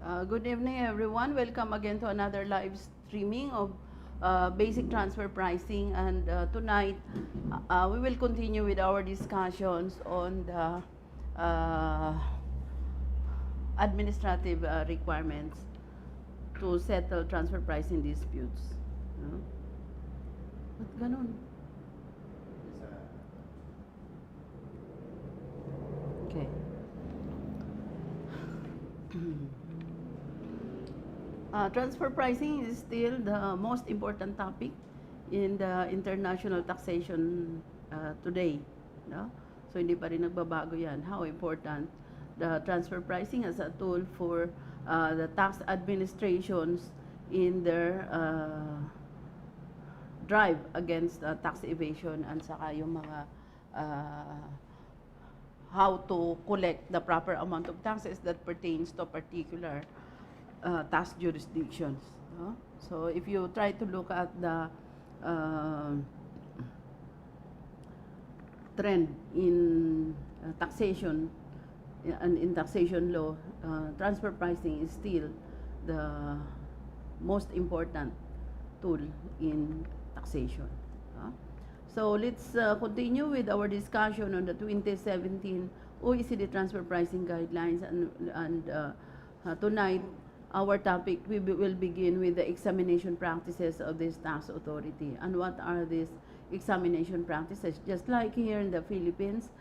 Good evening, everyone. Welcome again to another live streaming of basic transfer pricing. And tonight, we will continue with our discussions on the administrative requirements to settle transfer pricing disputes. No? Ba't ganun? Okay. Transfer pricing is still the most important topic in the international taxation today. No? So hindi pa rin nagbabago yan. How important the transfer pricing as a tool for the tax administrations in their drive against tax evasion and saka yung mga how to collect the proper amount of taxes that pertains to particular tax jurisdictions. No? So if you try to look at the trend in taxation and in taxation law, transfer pricing is still the most important tool in taxation. So let's continue with our discussion on the 2017 OECD transfer pricing guidelines, and tonight our topic will begin with the examination practices of this tax authority. And what are these examination practices? Just like here in the Philippines,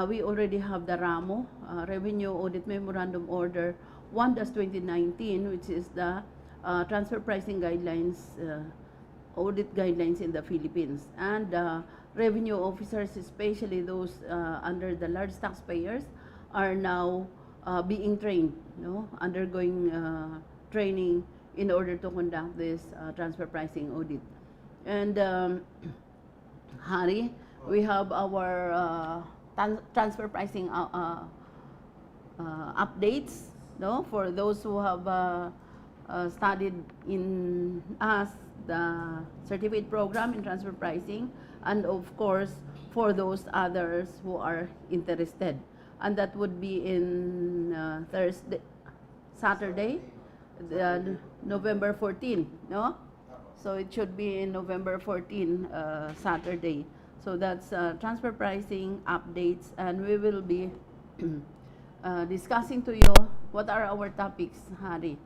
we already have the RAMO, Revenue Audit Memorandum Order 1-2019, which is the transfer pricing guidelines, audit guidelines in the Philippines. And revenue officers, especially those under the large taxpayers, are now being trained, undergoing training in order to conduct this transfer pricing audit. And Hari, we have our transfer pricing updates, for those who have studied in the certificate program in transfer pricing, and of course for those others who are interested. And that would be in Saturday, November 14, no? So it should be in November 14, Saturday. So that's transfer pricing updates, and we will be discussing to you what are our topics, Hari,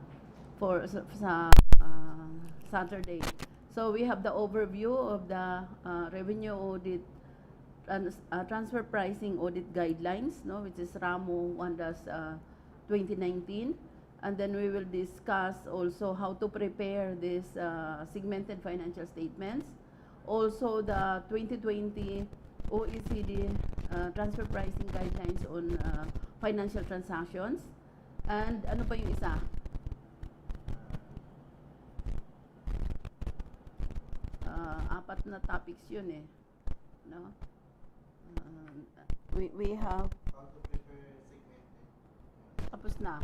for Saturday. So we have the overview of the revenue audit transfer pricing audit guidelines, which is RAMO 1-2019. And then we will discuss also how to prepare these segmented financial statements. Also the 2020 OECD transfer pricing guidelines on financial transactions. And ano pa yung isa? Apat na topics yun eh. No? We have... How to prepare segmented. Tapos na.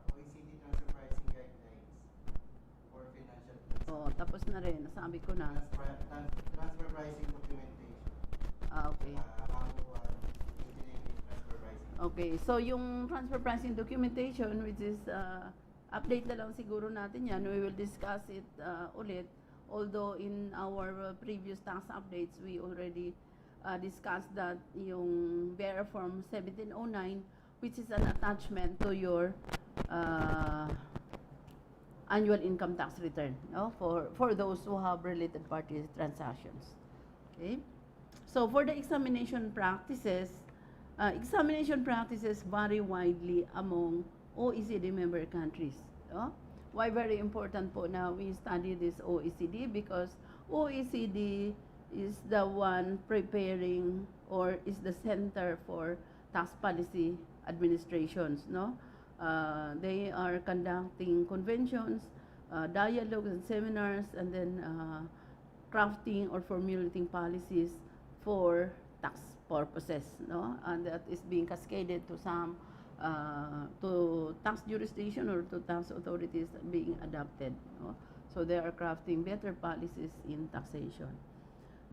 OECD transfer pricing guidelines for financial transactions. Oh, tapos na rin. Nasabi ko na. Transfer pricing documentation. Okay. RAMO 1-2019 transfer pricing. Okay, so yung transfer pricing documentation, which is update na lang siguro natin yan. We will discuss it ulit. Although in our previous tax updates, we already discussed that yung bearer form 1709, which is an attachment to your annual income tax return, for those who have related party transactions. Okay, so for the examination practices vary widely among OECD member countries. Why very important po na we study this OECD? Because OECD is the one preparing or is the center for tax policy administrations. They are conducting conventions, dialogues and seminars, and then crafting or formulating policies for tax purposes. And that is being cascaded to some to tax jurisdiction or to tax authorities being adopted. So they are crafting better policies in taxation.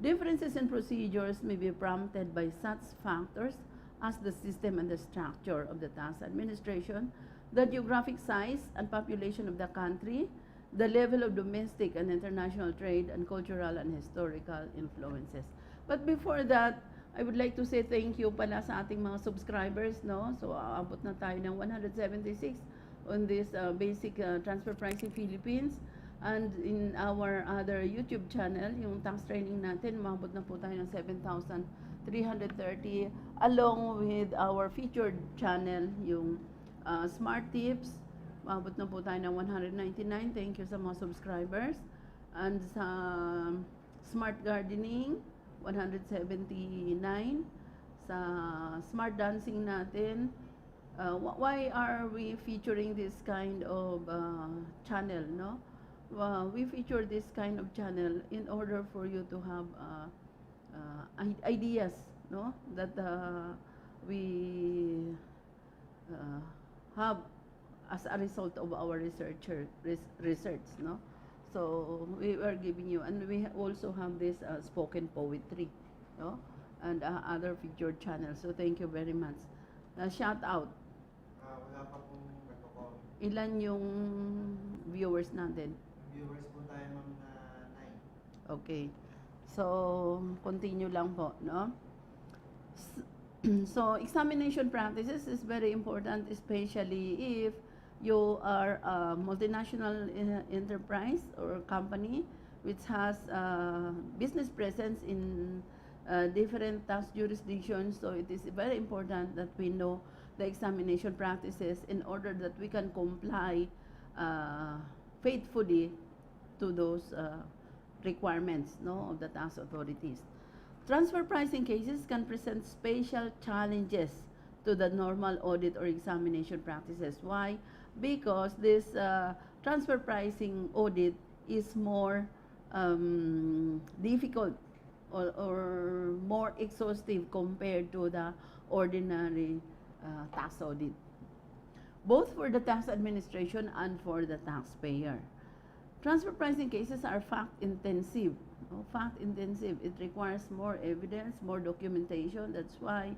Differences in procedures may be prompted by such factors as the system and the structure of the tax administration, the geographic size and population of the country, the level of domestic and international trade, and cultural and historical influences. But before that, I would like to say thank you pala sa ating mga subscribers, no? So, aabot na tayo ng 176 on this basic transfer pricing Philippines. And in our other YouTube channel, yung tax training natin, maabot na po tayo ng 7,330 along with our featured channel, yung Smart Tips, maabot na po tayo ng 199. Thank you sa mga subscribers. And sa Smart Gardening, 179. Sa Smart Dancing natin, why are we featuring this kind of channel, no? We feature this kind of channel in order for you to have ideas, no? That we have as a result of our research, no? So we are giving you, and we also have this spoken poetry, no? And other featured channels. So thank you very much. Shout out. Wala pa pong nagko-comment. Ilan yung viewers natin? Viewers po tayo, ma'am, na 9. Okay. So, continue lang po, no? So, examination practices is very important, especially if you are a multinational enterprise or company which has business presence in different tax jurisdictions. So, it is very important that we know the examination practices in order that we can comply faithfully to those requirements, no, of the tax authorities. Transfer pricing cases can present special challenges to the normal audit or examination practices. Why? Because this transfer pricing audit is more difficult or more exhaustive compared to the ordinary tax audit, both for the tax administration and for the taxpayer. Transfer pricing cases are fact-intensive. Fact-intensive. It requires more evidence, more documentation. That's why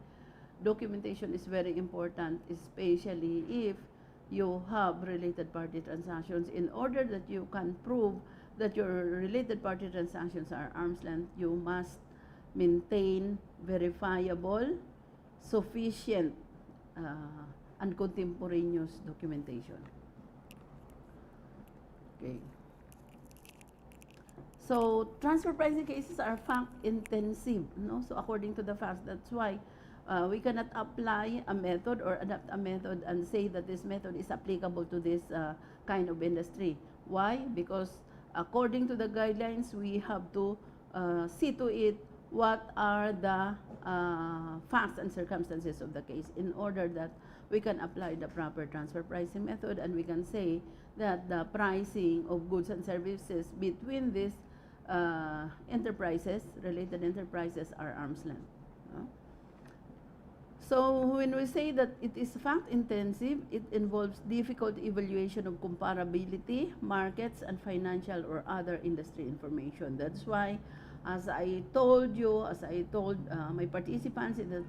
documentation is very important, especially if you have related party transactions. In order that you can prove that your related party transactions are arm's length, you must maintain verifiable, sufficient, and contemporaneous documentation. Okay. So, transfer pricing cases are fact-intensive, no? So, according to the facts, that's why we cannot apply a method or adapt a method and say that this method is applicable to this kind of industry. Why? Because according to the guidelines, we have to see to it what are the facts and circumstances of the case in order that we can apply the proper transfer pricing method, and we can say that the pricing of goods and services between these enterprises, related enterprises, are arm's length. So when we say that it is fact intensive, it involves difficult evaluation of comparability, markets, and financial or other industry information. That's why, as I told you, as I told my participants in the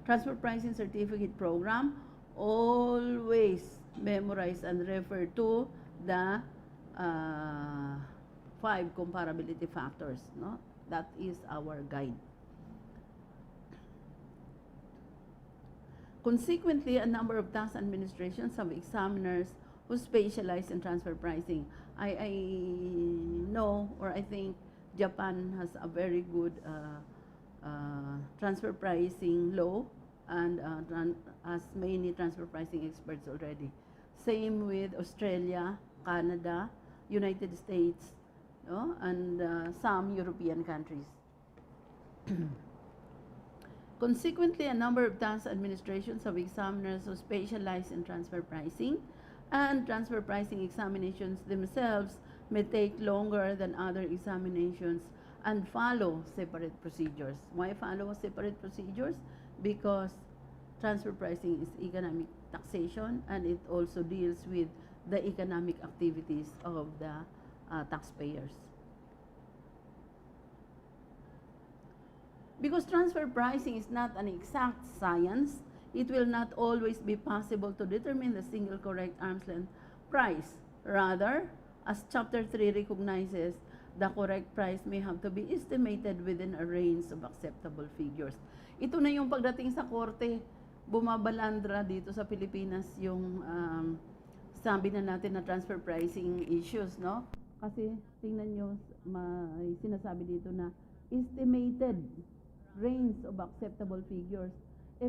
transfer pricing certificate program, always memorize and refer to the 5 comparability factors, no? That is our guide. Consequently, a number of tax administrations have examiners who specialize in transfer pricing. I know, or I think Japan has a very good transfer pricing law and has many transfer pricing experts already. Same with Australia, Canada, United States, no? And some European countries. Consequently, a number of tax administrations have examiners who specialize in transfer pricing, and transfer pricing examinations themselves may take longer than other examinations and follow separate procedures. Why follow separate procedures? Because transfer pricing is economic taxation, and it also deals with the economic activities of the taxpayers. Because transfer pricing is not an exact science, it will not always be possible to determine the single correct arm's length price. Rather, as Chapter 3 recognizes, the correct price may have to be estimated within a range of acceptable figures. Ito na yung pagdating sa korte, bumabalandra dito sa Pilipinas yung sabi na natin na transfer pricing issues, no? Kasi tingnan nyo, may sinasabi dito na estimated range of acceptable figures.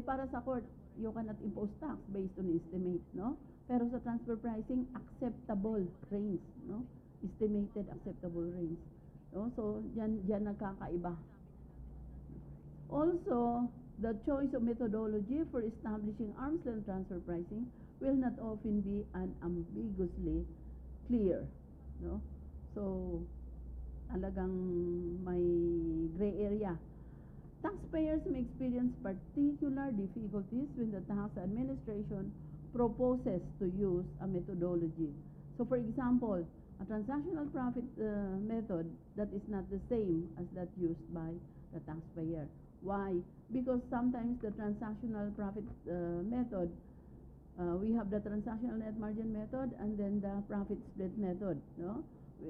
Para sa court, you cannot impose tax based on estimate, no? Pero sa transfer pricing, acceptable range, no? Estimated acceptable range. No? So, yan nagkakaiba. Also, the choice of methodology for establishing arm's length transfer pricing will not often be unambiguously clear, no? So, talagang may gray area. Taxpayers may experience particular difficulties when the tax administration proposes to use a methodology. So, for example, a transactional profit method that is not the same as that used by the taxpayer. Why? Because sometimes the transactional profit method, we have the transactional net margin method and then the profit split method, no?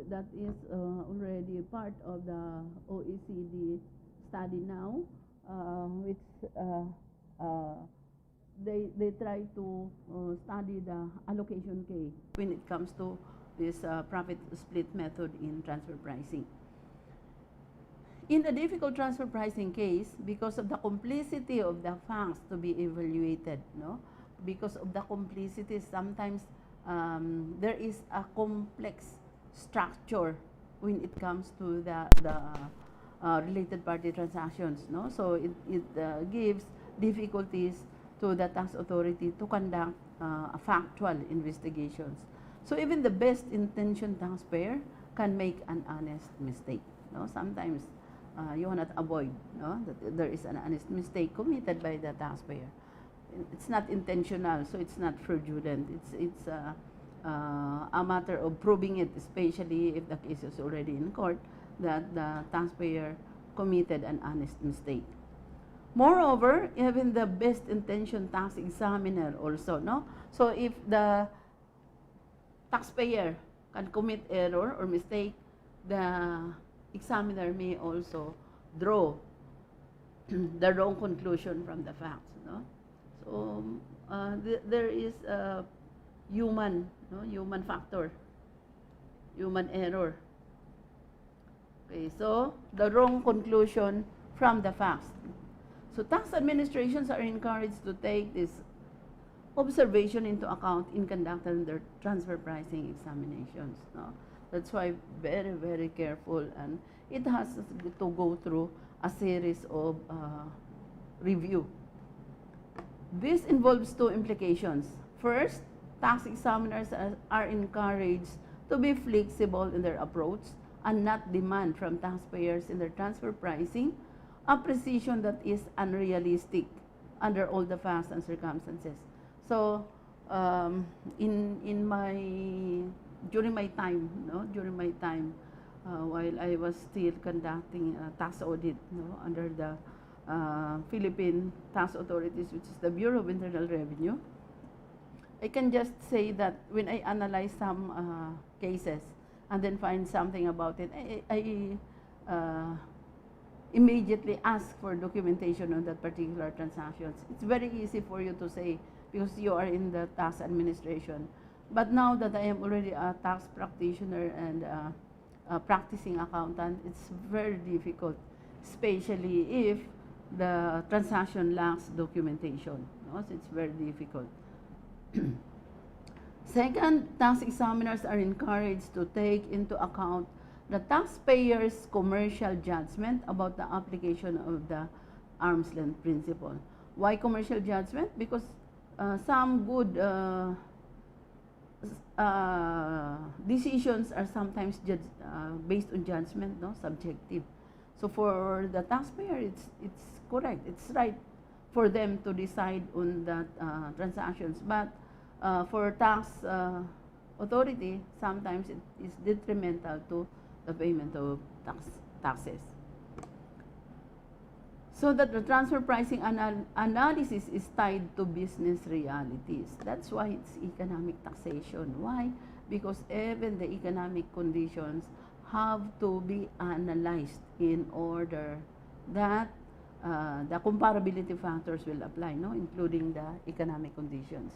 That is already part of the OECD study now, which they try to study the allocation K when it comes to this profit split method in transfer pricing. In a difficult transfer pricing case, because of the complexity of the facts to be evaluated, no? Because of the complexity, sometimes there is a complex structure when it comes to the related party transactions, no? So it gives difficulties to the tax authority to conduct factual investigations. So even the best intentioned taxpayer can make an honest mistake, no? Sometimes you cannot avoid, no? That there is an honest mistake committed by the taxpayer. It's not intentional, so it's not fraudulent. It's a matter of proving it, especially if the case is already in court, that the taxpayer committed an honest mistake. Moreover, even the best intentioned tax examiner also, no? So if the taxpayer can commit error or mistake, the examiner may also draw the wrong conclusion from the facts, no? So there is a human factor, human error. Okay, so the wrong conclusion from the facts. So tax administrations are encouraged to take this observation into account in conducting their transfer pricing examinations, no? That's why very, very careful, and it has to go through a series of review. This involves two implications. First, tax examiners are encouraged to be flexible in their approach and not demand from taxpayers in their transfer pricing a precision that is unrealistic under all the facts and circumstances. So, during my time, while I was still conducting a tax audit, no, under the Philippine tax authorities, which is the Bureau of Internal Revenue, I can just say that when I analyze some cases and then find something about it, I immediately ask for documentation on that particular transactions. It's very easy for you to say because you are in the tax administration. But now that I am already a tax practitioner and a practicing accountant, it's very difficult, especially if the transaction lacks documentation. No? So it's very difficult. Second, tax examiners are encouraged to take into account the taxpayer's commercial judgment about the application of the arm's length principle. Why commercial judgment? Because some good decisions are sometimes based on judgment, no, subjective. So for the taxpayer, it's correct, it's right for them to decide on that transactions. But for tax authority, sometimes it is detrimental to the payment of taxes. So that the transfer pricing analysis is tied to business realities. That's why it's economic taxation. Why? Because even the economic conditions have to be analyzed in order that the comparability factors will apply, no? Including the economic conditions.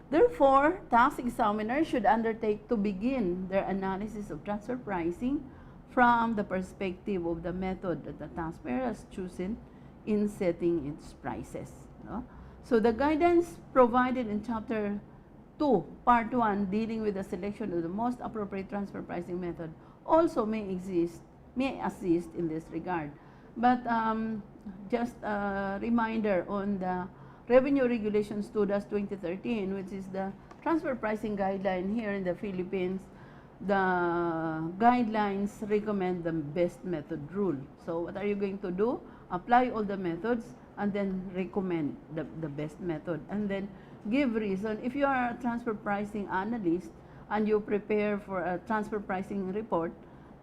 Therefore, tax examiners should undertake to begin their analysis of transfer pricing from the perspective of the method that the taxpayer has chosen in setting its prices. No? So the guidance provided in Chapter 2, Part 1, dealing with the selection of the most appropriate transfer pricing method, also may assist in this regard. But just a reminder on the Revenue Regulations 2-2013, which is the transfer pricing guideline here in the Philippines, the guidelines recommend the best method rule. So what are you going to do? Apply all the methods and then recommend the best method. And then give reason. If you are a transfer pricing analyst and you prepare for a transfer pricing report,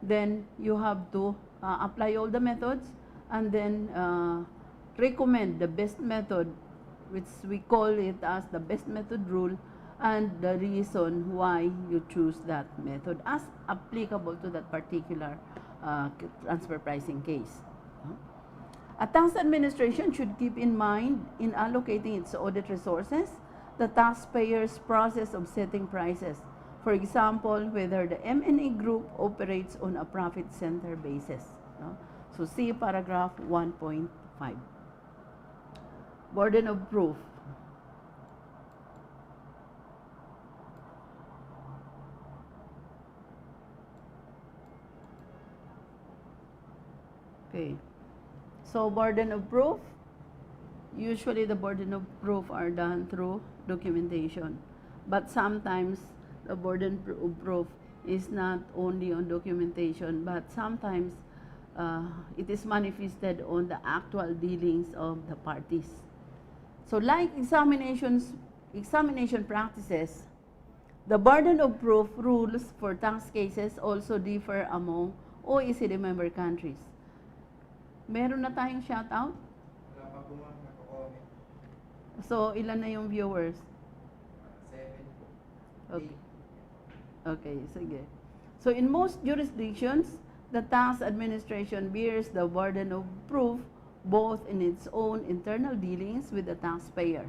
then you have to apply all the methods and then recommend the best method, which we call it as the best method rule, and the reason why you choose that method as applicable to that particular transfer pricing case. A tax administration should keep in mind in allocating its audit resources the taxpayer's process of setting prices. For example, whether the M&A group operates on a profit center basis. No? So see paragraph 1.5. Burden of proof. Okay. So burden of proof, usually the burden of proof are done through documentation. But sometimes the burden of proof is not only on documentation, but sometimes it is manifested on the actual dealings of the parties. So like examination practices, the burden of proof rules for tax cases also differ among OECD member countries. Meron na tayong shoutout? Wala pa po ma'am, nako-comment. So, ilan na yung viewers? 7 po. Okay. Okay, sige. So, in most jurisdictions, the tax administration bears the burden of proof both in its own internal dealings with the taxpayer,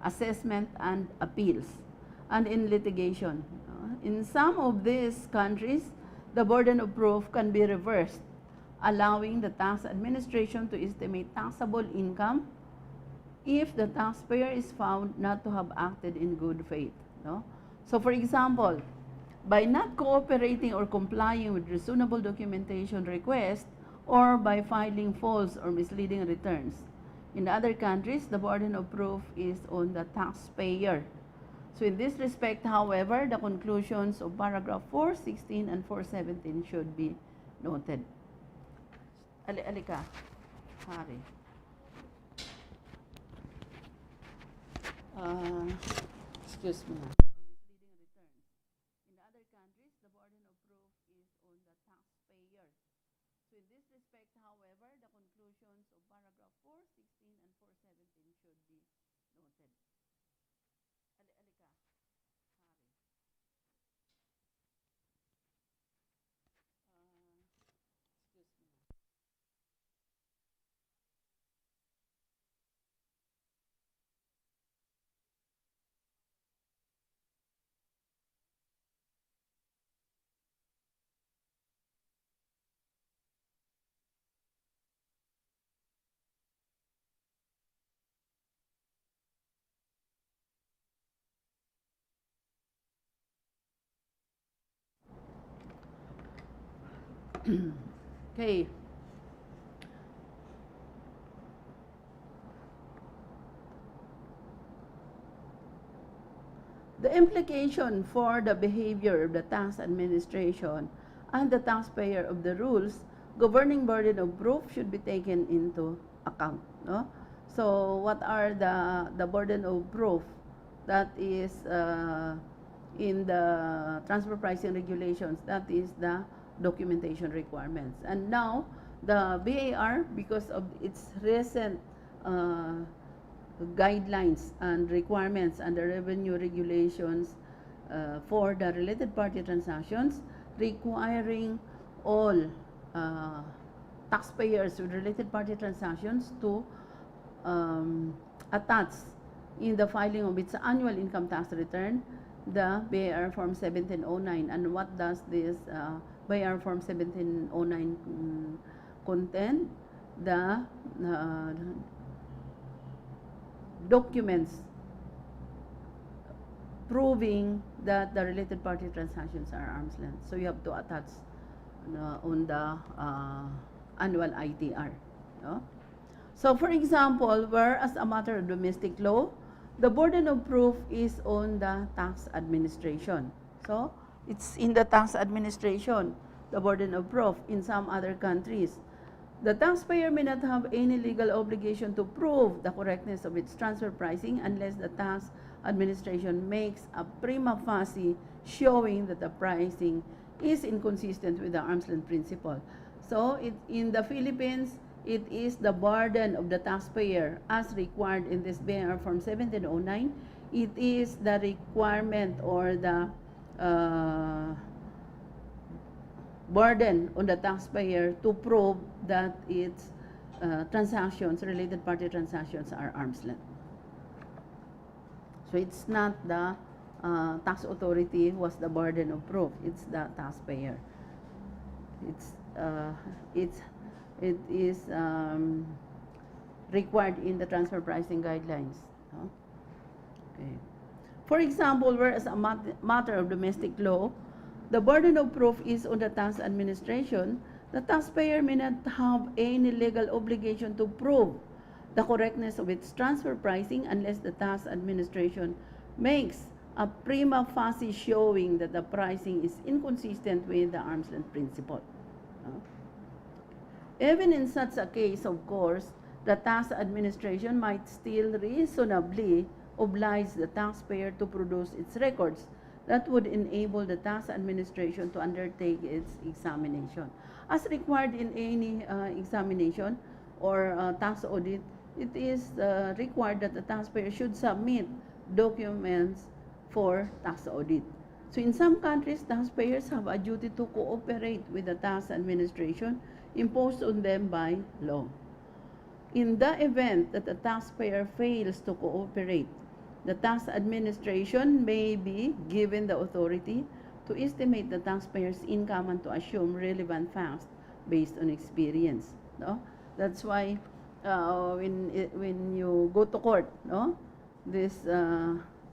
assessment and appeals, and in litigation. In some of these countries, the burden of proof can be reversed, allowing the tax administration to estimate taxable income if the taxpayer is found not to have acted in good faith. No? So for example, by not cooperating or complying with reasonable documentation requests or by filing false or misleading returns. In other countries, the burden of proof is on the taxpayer. So in this respect, however, the conclusions of paragraph 416 and 417 should be noted. Alika, Hari. Excuse me. Misleading returns. In other countries, the burden of proof is on the taxpayer. So in this respect, however, the conclusions of paragraph 416 and 417 should be noted. Alika, Hari. Excuse me. Okay. The implication for the behavior of the tax administration and the taxpayer of the rules governing burden of proof should be taken into account. No? So what are the burden of proof that is in the transfer pricing regulations? That is the documentation requirements. And now The BAR, because of its recent guidelines and requirements under revenue regulations for the related party transactions, requiring all taxpayers with related party transactions to attach in the filing of its annual income tax return the BAR Form 1709. And what does this BAR Form 1709 contain? The documents proving that the related party transactions are arm's length. So you have to attach on the annual ITR. No? So for example, whereas a matter of domestic law, the burden of proof is on the tax administration. So it's in the tax administration, the burden of proof. In some other countries, the taxpayer may not have any legal obligation to prove the correctness of its transfer pricing unless the tax administration makes a prima facie showing that the pricing is inconsistent with the arm's length principle. So in the Philippines, it is the burden of the taxpayer as required in this BAR Form 1709. It is the requirement or the burden on the taxpayer to prove that its transactions, related party transactions, are arm's length. So it's not the tax authority who has the burden of proof, it's the taxpayer. It is required in the transfer pricing guidelines. No? Okay. For example, whereas a matter of domestic law, the burden of proof is on the tax administration, the taxpayer may not have any legal obligation to prove the correctness of its transfer pricing unless the tax administration makes a prima facie showing that the pricing is inconsistent with the arm's length principle. No? Even in such a case, of course, the tax administration might still reasonably oblige the taxpayer to produce its records that would enable the tax administration to undertake its examination. As required in any examination or tax audit, it is required that the taxpayer should submit documents for tax audit. So in some countries, taxpayers have a duty to cooperate with the tax administration imposed on them by law. In the event that the taxpayer fails to cooperate, the tax administration may be given the authority to estimate the taxpayer's income and to assume relevant facts based on experience. No? That's why when you go to court, no, this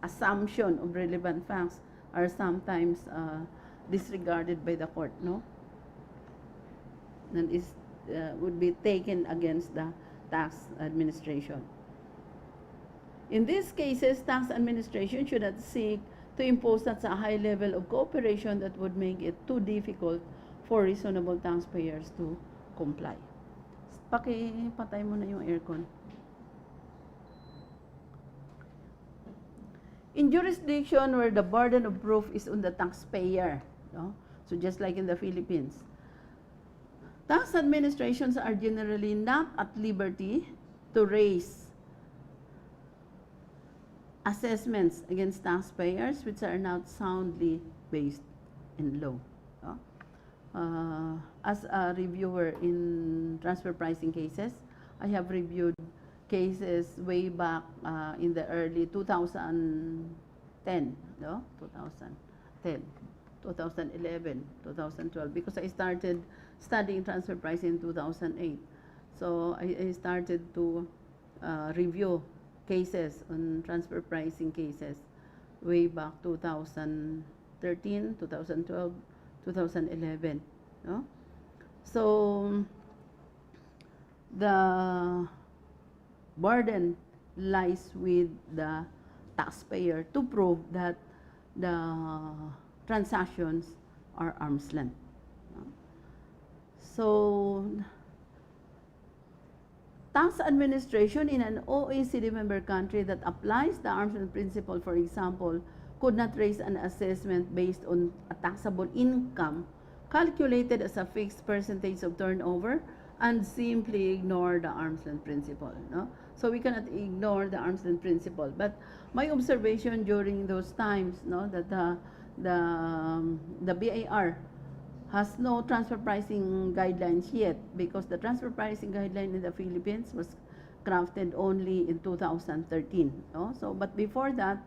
assumption of relevant facts are sometimes disregarded by the court, no, and is would be taken against the tax administration. In these cases, tax administration should not seek to impose such a high level of cooperation that would make it too difficult for reasonable taxpayers to comply. Pakipatay mo na yung aircon. In jurisdiction where the burden of proof is on the taxpayer, no? So just like in the Philippines, tax administrations are generally not at liberty to raise assessments against taxpayers which are not soundly based in law. No? As a reviewer in transfer pricing cases, I have reviewed cases way back in the early 2010, no? 2010, 2011, 2012, because I started studying transfer pricing in 2008. So I started to review cases on transfer pricing cases way back 2013, 2012, 2011. No? So the burden lies with the taxpayer to prove that the transactions are arm's length. No? So tax administration in an OECD member country that applies the arm's length principle, for example, could not raise an assessment based on a taxable income calculated as a fixed percentage of turnover and simply ignore the arm's length principle, no? So we cannot ignore the arm's length principle. But my observation during those times, no, that the BIR has no transfer pricing guidelines yet, because the transfer pricing guideline in the Philippines was crafted only in 2013, no? So but before that,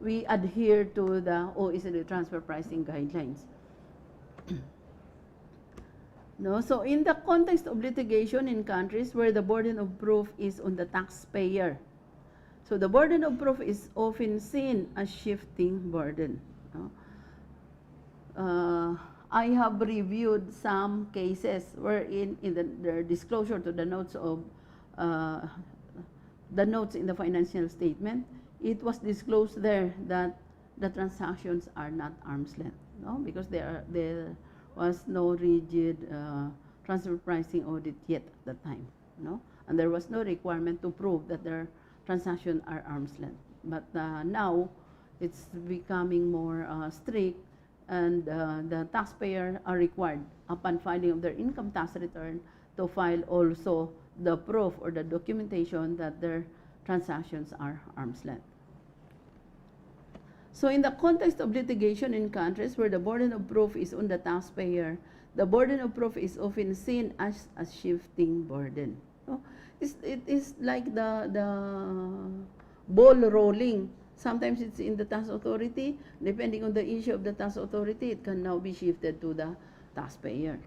we adhere to the OECD transfer pricing guidelines. No, so in the context of litigation in countries where the burden of proof is on the taxpayer, so the burden of proof is often seen as shifting burden. No? I have reviewed some cases wherein in the disclosure to the notes of the notes in the financial statement, it was disclosed there that the transactions are not arm's length, no, because there was no rigid transfer pricing audit yet at that time, no, and there was no requirement to prove that their transactions are arm's length. But now it's becoming more strict, and the taxpayer are required upon filing of their income tax return to file also the proof or the documentation that their transactions are arm's length. So in the context of litigation in countries where the burden of proof is on the taxpayer, the burden of proof is often seen as a shifting burden. So it is like the ball rolling. Sometimes it's in the tax authority. Depending on the issue of the tax authority, it can now be shifted to the taxpayer.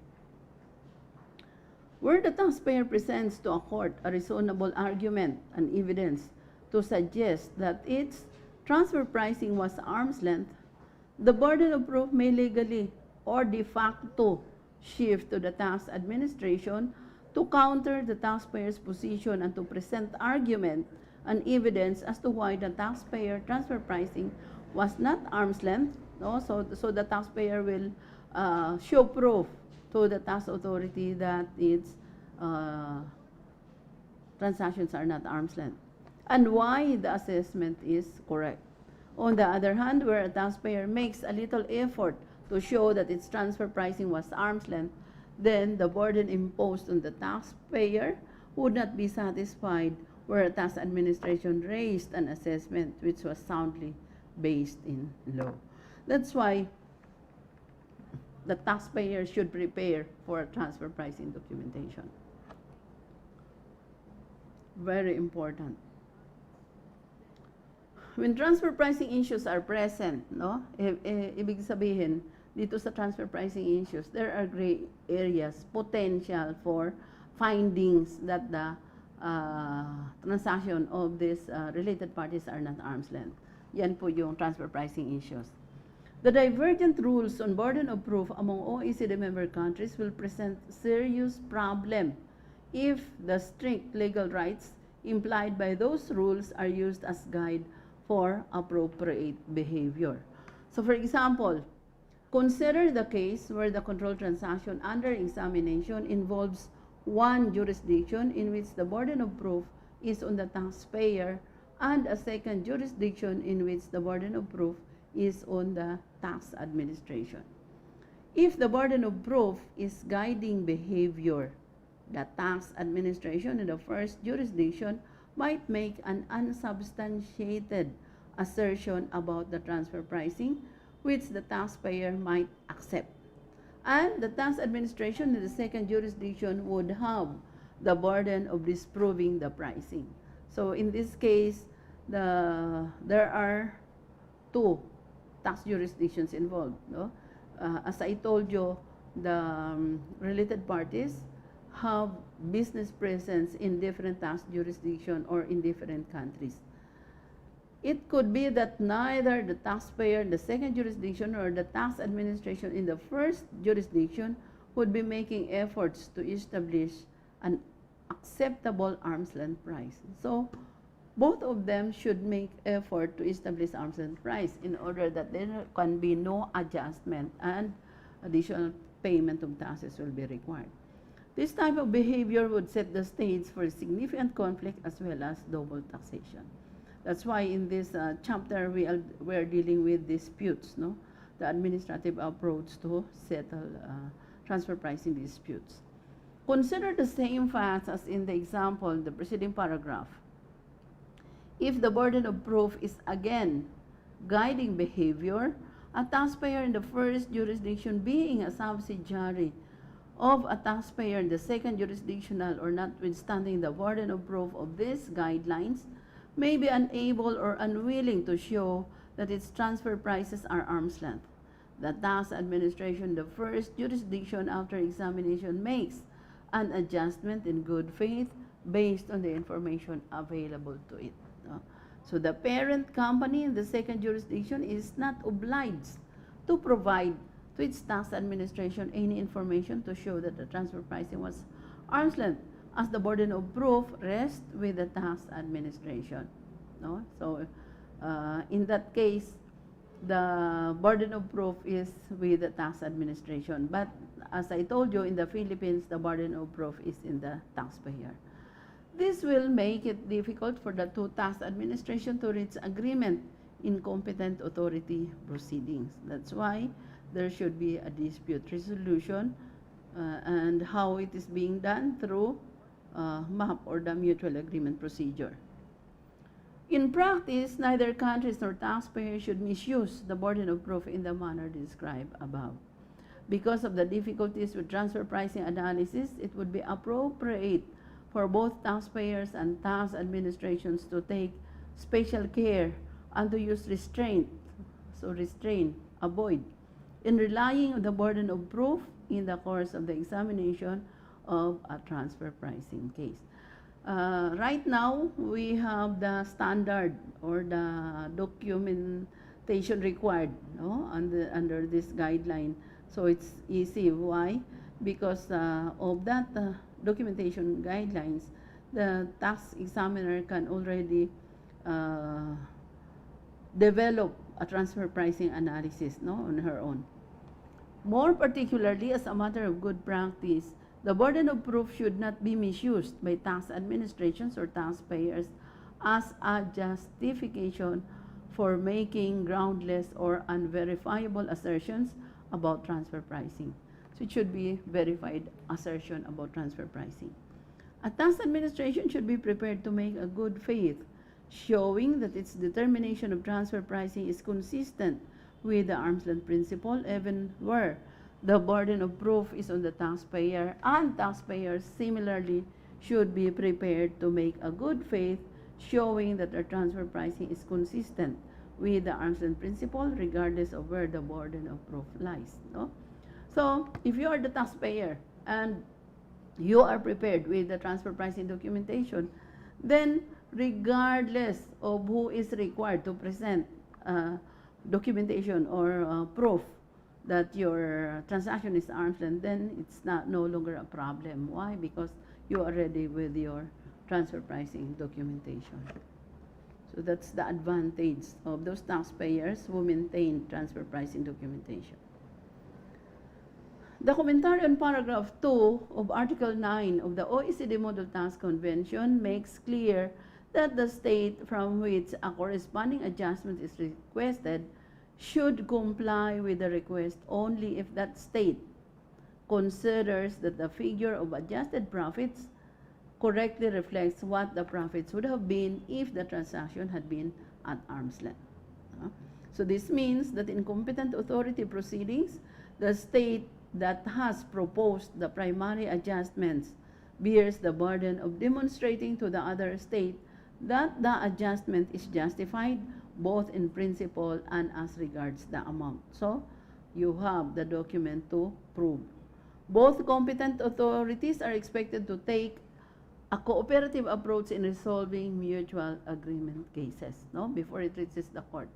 Where the taxpayer presents to a court a reasonable argument and evidence to suggest that its transfer pricing was arm's length, the burden of proof may legally or de facto shift to the tax administration to counter the taxpayer's position and to present argument and evidence as to why the taxpayer transfer pricing was not arm's length. No? So the taxpayer will show proof to the tax authority that its transactions are not arm's length, and why the assessment is correct. On the other hand, where a taxpayer makes a little effort to show that its transfer pricing was arm's length, then the burden imposed on the taxpayer would not be satisfied where a tax administration raised an assessment which was soundly based in law. That's why the taxpayer should prepare for a transfer pricing documentation. Very important. When transfer pricing issues are present, no, ibig sabihin, dito sa transfer pricing issues, there are gray areas, potential for findings that the transaction of these related parties are not arm's length. Yan po yung transfer pricing issues. The divergent rules on burden of proof among OECD member countries will present serious problem if the strict legal rights implied by those rules are used as guide for appropriate behavior. So for example, consider the case where the control transaction under examination involves one jurisdiction in which the burden of proof is on the taxpayer and a second jurisdiction in which the burden of proof is on the tax administration. If the burden of proof is guiding behavior, the tax administration in the first jurisdiction might make an unsubstantiated assertion about the transfer pricing, which the taxpayer might accept. And the tax administration in the second jurisdiction would have the burden of disproving the pricing. So in this case, there are two tax jurisdictions involved. No? As I told you, the related parties have business presence in different tax jurisdictions or in different countries. It could be that neither the taxpayer in the second jurisdiction or the tax administration in the first jurisdiction would be making efforts to establish an acceptable arm's length price. So both of them should make effort to establish arm's length price in order that there can be no adjustment and additional payment of taxes will be required. This type of behavior would set the stage for significant conflict as well as double taxation. That's why in this chapter we are dealing with disputes, no? The administrative approach to settle transfer pricing disputes. Consider the same facts as in the example, the preceding paragraph. If the burden of proof is again guiding behavior, a taxpayer in the first jurisdiction being a subsidiary of a taxpayer in the second jurisdictional or notwithstanding the burden of proof of these guidelines may be unable or unwilling to show that its transfer prices are arm's length. The tax administration, the first jurisdiction after examination, makes an adjustment in good faith based on the information available to it. So the parent company in the second jurisdiction is not obliged to provide to its tax administration any information to show that the transfer pricing was arm's length, as the burden of proof rests with the tax administration. No? So in that case, the burden of proof is with the tax administration. But as I told you, in the Philippines, the burden of proof is in the taxpayer. This will make it difficult for the two tax administration to reach agreement in competent authority proceedings. That's why there should be a dispute resolution and how it is being done through MAP or the mutual agreement procedure. In practice, neither countries nor taxpayers should misuse the burden of proof in the manner described above. Because of the difficulties with transfer pricing analysis, it would be appropriate for both taxpayers and tax administrations to take special care and to use restraint, avoid, in relying on the burden of proof in the course of the examination of a transfer pricing case. Right now, we have the standard or the documentation required, no, under this guideline. So it's easy. Why? Because of that documentation guidelines, the tax examiner can already develop a transfer pricing analysis, no, on her own. More particularly, as a matter of good practice, the burden of proof should not be misused by tax administrations or taxpayers as a justification for making groundless or unverifiable assertions about transfer pricing. So it should be verified assertion about transfer pricing. A tax administration should be prepared to make a good faith, showing that its determination of transfer pricing is consistent with the arm's length principle, even where the burden of proof is on the taxpayer, and taxpayers similarly should be prepared to make a good faith, showing that their transfer pricing is consistent with the arm's length principle, regardless of where the burden of proof lies. No? So, if you are the taxpayer and you are prepared with the transfer pricing documentation, then regardless of who is required to present documentation or proof that your transaction is arm's length, then it's no longer a problem. Why? Because you are ready with your transfer pricing documentation. So that's the advantage of those taxpayers who maintain transfer pricing documentation. The commentary on paragraph 2 of Article 9 of the OECD Model Tax Convention makes clear that the state from which a corresponding adjustment is requested should comply with the request only if that state considers that the figure of adjusted profits correctly reflects what the profits would have been if the transaction had been at arm's length. So this means that in competent authority proceedings, the state that has proposed the primary adjustments bears the burden of demonstrating to the other state that the adjustment is justified both in principle and as regards the amount. So you have the document to prove. Both competent authorities are expected to take a cooperative approach in resolving mutual agreement cases, no, before it reaches the court.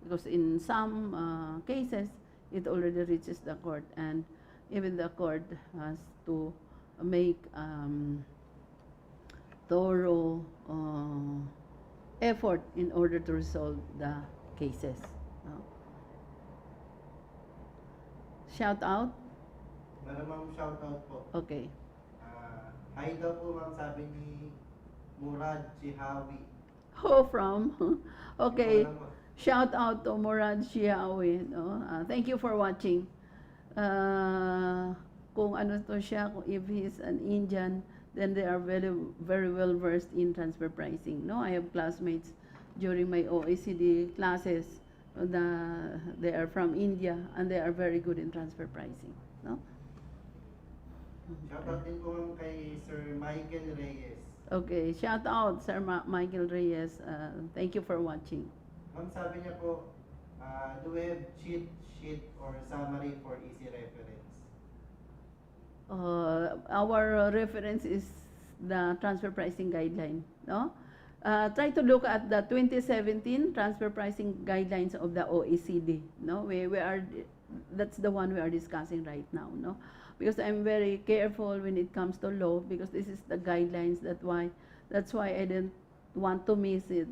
Because in some cases, it already reaches the court, and even the court has to make thorough effort in order to resolve the cases. No? Shout out? Meron ma'am shoutout po. Okay. Hi daw po ma'am, sabi ni Murad Chihawi. Who from? Okay. Hindi ko alam, ma'am. Shout out to Murad Shiawi. No? Thank you for watching. kung ano to siya, kung if he's an Indian, then they are very, very well versed in transfer pricing. No, I have classmates during my OECD classes they are from India and they are very good in transfer pricing. No? Shoutout din po ma'am kay Sir Michael Reyes. Okay, shout out Sir Michael Reyes. Thank you for watching. Ma'am, sabi niya po, do we have cheat sheet or summary for easy reference? Our reference is the transfer pricing guideline. No? Try to look at the 2017 transfer pricing guidelines of the OECD. No, that's the one we are discussing right now. No, because I'm very careful when it comes to law because this is the guidelines. That's why I didn't want to miss it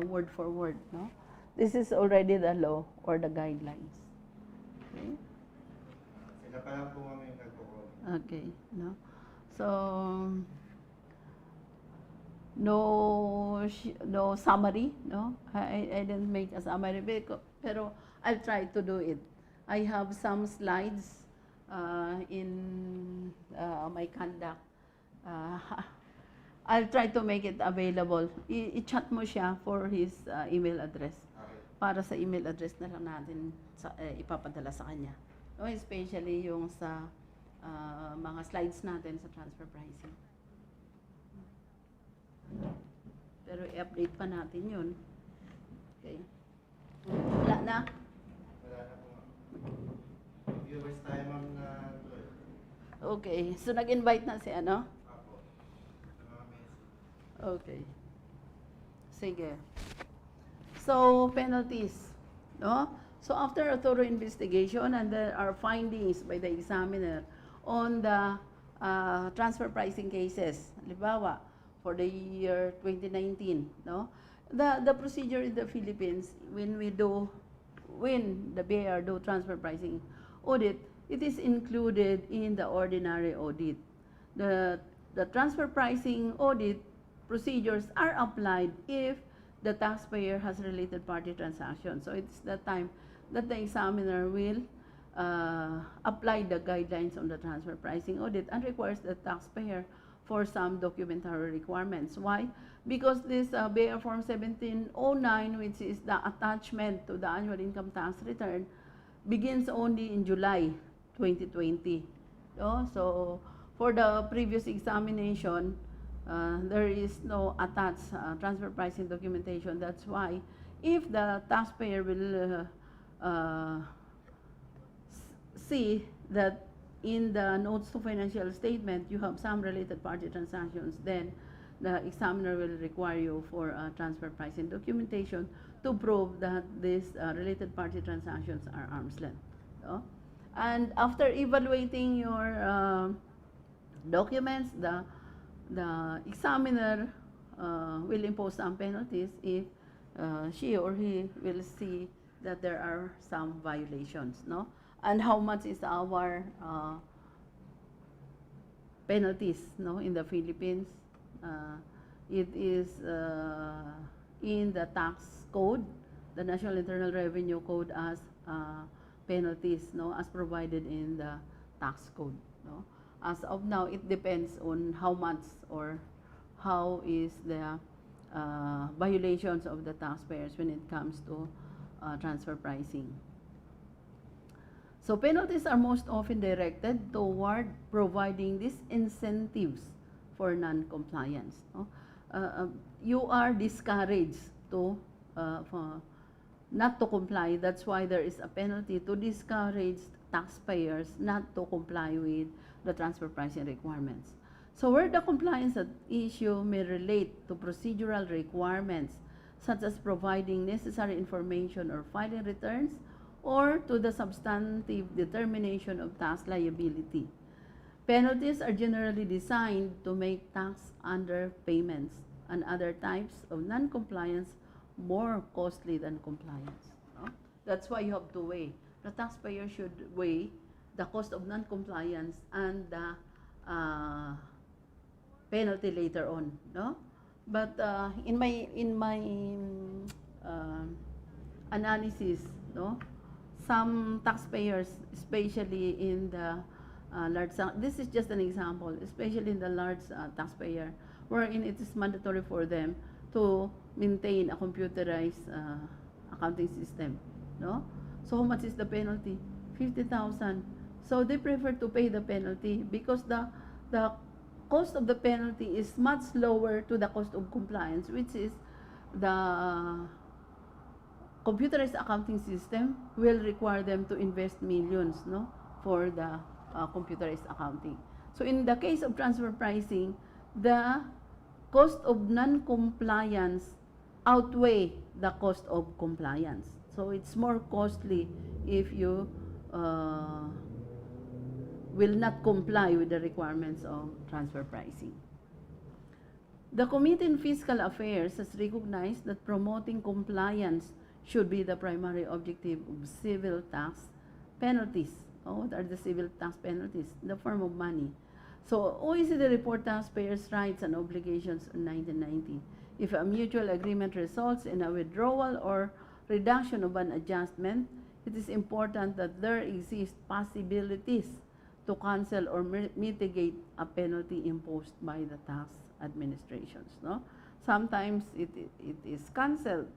word for word. No, this is already the law or the guidelines. Okay. Sila pa lang po ma'am yung nagpo-comment. Okay. No, so. No summary, no? I didn't make a summary, pero I'll try to do it. I have some slides in my conduct. I'll try to make it available. I-chat mo siya for his email address. Okay. Para sa email address na lang natin ipapadala sa kanya. No, especially yung sa mga slides natin sa transfer pricing. Pero i-update pa natin yun. Okay. Wala na? Wala na po ma'am. Viewers tayo ma'am na 12. Okay. So nag-invite na si ano? Apo. Sa mga message. Okay. Sige. So, penalties. No? So, after a thorough investigation and there are findings by the examiner on the transfer pricing cases, halimbawa, for the year 2019, no? The procedure in the Philippines when the BIR do transfer pricing audit, it is included in the ordinary audit. The transfer pricing audit procedures are applied if the taxpayer has related party transactions. So it's the time that the examiner will apply the guidelines on the transfer pricing audit and requires the taxpayer for some documentary requirements. Why? Because this BIR Form 1709, which is the attachment to the annual income tax return, begins only in July 2020. So, for the previous examination, there is no attached transfer pricing documentation. That's why, if the taxpayer will see that in the notes to financial statement, you have some related party transactions, then the examiner will require you for transfer pricing documentation to prove that these related party transactions are arm's length. No? And after evaluating your documents, the examiner will impose some penalties if she or he will see that there are some violations. No? And how much is our penalties, no, in the Philippines? It is in the tax code, the National Internal Revenue Code, as penalties, no, as provided in the tax code. No? As of now, it depends on how much or how is the violations of the taxpayers when it comes to transfer pricing. So penalties are most often directed toward providing these incentives for non-compliance. No? You are discouraged not to comply. That's why there is a penalty to discourage taxpayers not to comply with the transfer pricing requirements. So where the compliance at issue may relate to procedural requirements, such as providing necessary information or filing returns, or to the substantive determination of tax liability. Penalties are generally designed to make tax underpayments and other types of non-compliance more costly than compliance. No? That's why you have to weigh. The taxpayer should weigh the cost of non-compliance and the penalty later on. No? But in my analysis, no, some taxpayers, especially in the this is just an example, especially in the large taxpayer, wherein it is mandatory for them to maintain a computerized accounting system, no? So how much is the penalty? 50,000. So they prefer to pay the penalty because the cost of the penalty is much lower to the cost of compliance, which is the computerized accounting system will require them to invest millions, no, for the computerized accounting. So in the case of transfer pricing, the cost of non-compliance outweigh the cost of compliance. So it's more costly if you will not comply with the requirements of transfer pricing. The Committee on Fiscal Affairs has recognized that promoting compliance should be the primary objective of civil tax penalties. What are the civil tax penalties? In the form of money. So OECD report taxpayers' rights and obligations in 1990. If a mutual agreement results in a withdrawal or reduction of an adjustment, it is important that there exist possibilities to cancel or mitigate a penalty imposed by the tax administrations. No? Sometimes it is cancelled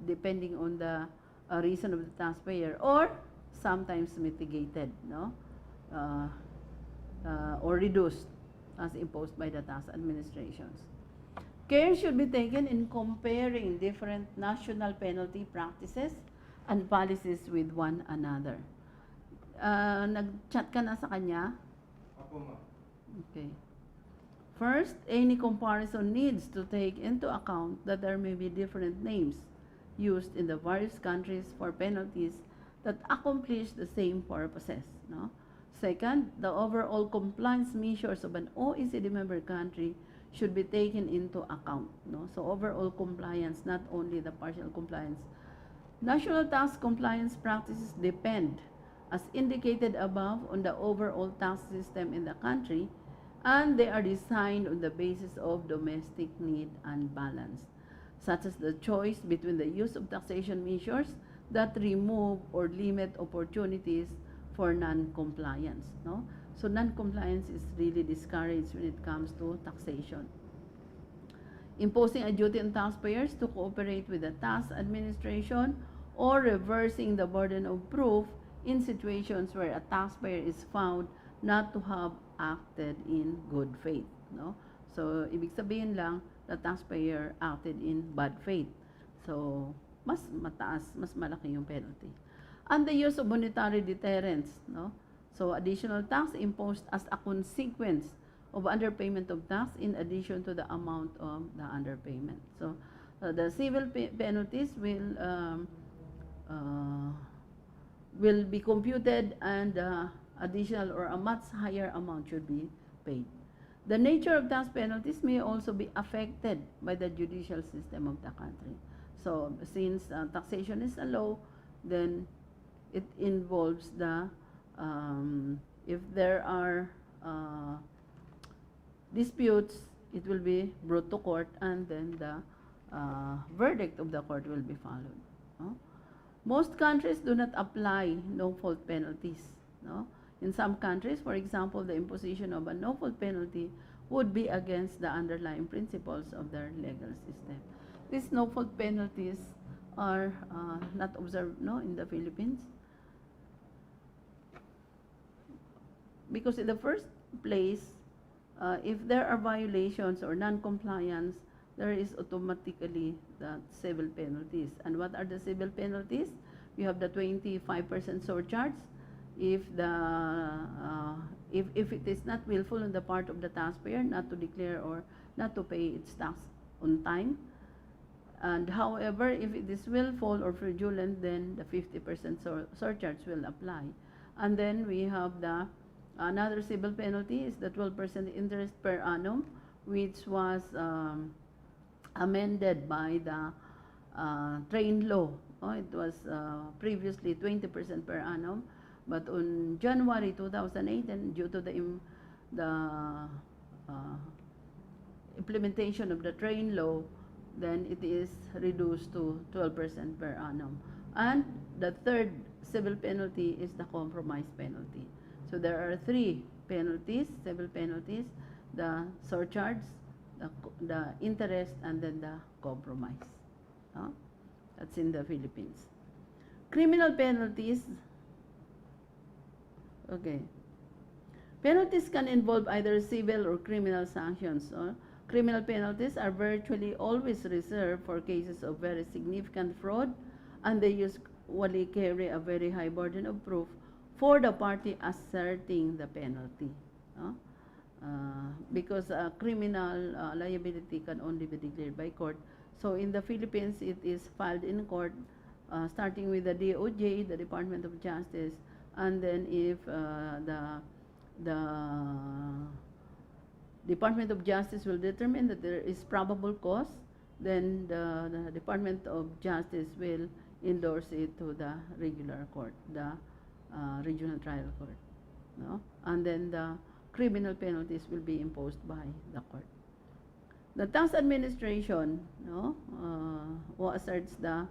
depending on the reason of the taxpayer, or sometimes mitigated, no? Or reduced as imposed by the tax administrations. Care should be taken in comparing different national penalty practices and policies with one another. Nag-chat ka na sa kanya? Opo, ma'am. Okay. First, any comparison needs to take into account that there may be different names used in the various countries for penalties that accomplish the same purposes. No? Second, the overall compliance measures of an OECD member country should be taken into account. No? So overall compliance, not only the partial compliance. National tax compliance practices depend, as indicated above, on the overall tax system in the country, and they are designed on the basis of domestic need and balance, such as the choice between the use of taxation measures that remove or limit opportunities for non-compliance. No? So non-compliance is really discouraged when it comes to taxation. Imposing a duty on taxpayers to cooperate with the tax administration, or reversing the burden of proof in situations where a taxpayer is found not to have acted in good faith. No? So, ibig sabihin lang, the taxpayer acted in bad faith. So, mas mataas, mas malaki yung penalty. And the use of monetary deterrence. No? So, additional tax imposed as a consequence of underpayment of tax in addition to the amount of the underpayment. So, the civil penalties will be computed, and additional or a much higher amount should be paid. The nature of tax penalties may also be affected by the judicial system of the country. So since taxation is a law, then it involves the, if there are disputes, it will be brought to court, and then the verdict of the court will be followed. No? Most countries do not apply no-fault penalties. No? In some countries, for example, the imposition of a no-fault penalty would be against the underlying principles of their legal system. These no-fault penalties are not observed, no, in the Philippines. Because in the first place, if there are violations or non-compliance, there is automatically the civil penalties. And what are the civil penalties? We have the 25% surcharge if it is not willful on the part of the taxpayer not to declare or not to pay its tax on time. And however, if it is willful or fraudulent, then the 50% surcharge will apply. And then we have the another civil penalty is the 12% interest per annum, which was amended by the train law. It was previously 20% per annum, but on January 2008, and due to the implementation of the train law, then it is reduced to 12% per annum. And the third civil penalty is the compromise penalty. So there are three penalties, civil penalties, the surcharge, the interest, and then the compromise. No? That's in the Philippines. Criminal penalties. Okay. Penalties can involve either civil or criminal sanctions. Criminal penalties are virtually always reserved for cases of very significant fraud, and they usually carry a very high burden of proof for the party asserting the penalty. Because criminal liability can only be declared by court. So in the Philippines, it is filed in court, starting with the DOJ, the Department of Justice, and then if the Department of Justice will determine that there is probable cause, then the Department of Justice will endorse it to the regular court, the regional trial court, no? And then the criminal penalties will be imposed by the court. The tax administration, no, who asserts the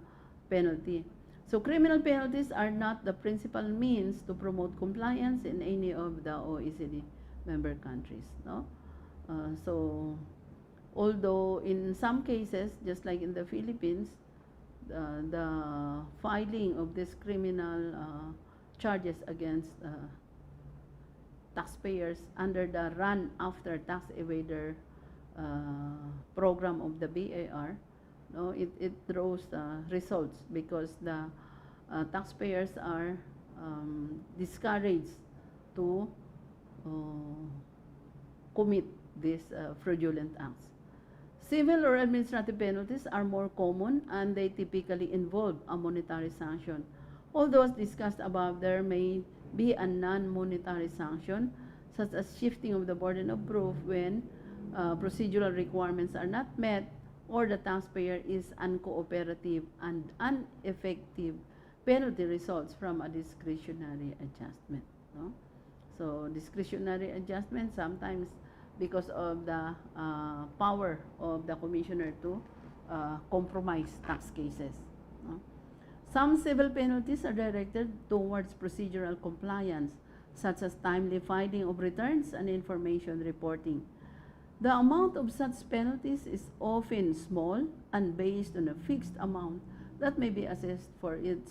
penalty. So criminal penalties are not the principal means to promote compliance in any of the OECD member countries, no? So although in some cases, just like in the Philippines, the filing of these criminal charges against taxpayers under the run after tax evader program of the BAR, no, it draws results because the taxpayers are discouraged to commit these fraudulent acts. Civil or administrative penalties are more common, and they typically involve a monetary sanction. Although as discussed above, there may be a non-monetary sanction, such as shifting of the burden of proof when procedural requirements are not met, or the taxpayer is uncooperative and ineffective. Penalty results from a discretionary adjustment. No? So discretionary adjustment sometimes because of the power of the commissioner to compromise tax cases. No? Some civil penalties are directed towards procedural compliance, such as timely filing of returns and information reporting. The amount of such penalties is often small and based on a fixed amount that may be assessed for each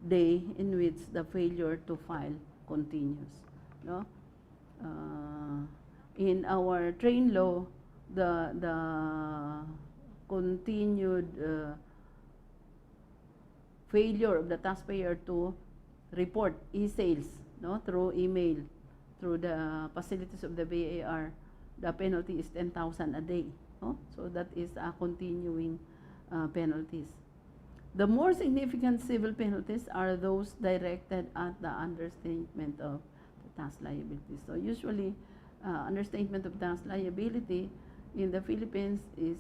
day in which the failure to file continues. No? In our train law, the continued failure of the taxpayer to report e-sales, no, through email, through the facilities of the BAR, the penalty is 10,000 a day. No? So that is a continuing penalties. The more significant civil penalties are those directed at the understatement of the tax liability. So usually, understatement of tax liability in the Philippines is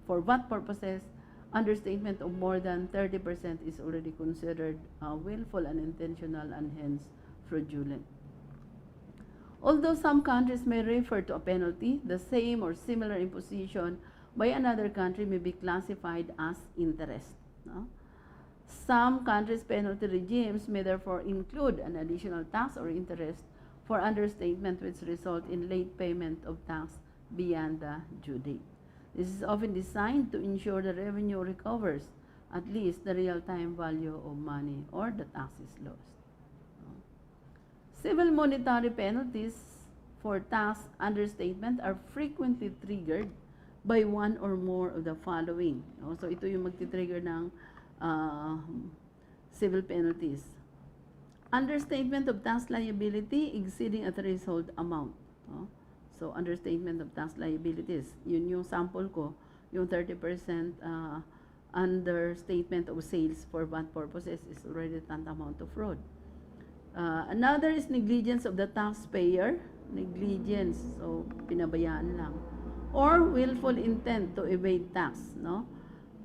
for VAT purposes, understatement of more than 30% is already considered willful and intentional and hence fraudulent. Although some countries may refer to a penalty, the same or similar imposition by another country may be classified as interest. No? Some countries' penalty regimes may therefore include an additional tax or interest for understatement which result in late payment of tax beyond the due date. This is often designed to ensure the revenue recovers at least the real-time value of money or the tax is lost. Civil monetary penalties for tax understatement are frequently triggered by one or more of the following. No? So ito yung magti-trigger ng civil penalties. Understatement of tax liability exceeding a threshold amount. No? So understatement of tax liabilities, yun yung sample ko, yung 30% understatement of sales for VAT purposes is already tantamount to fraud. Another is negligence of the taxpayer, negligence, so pinabayaan lang, or willful intent to evade tax, no?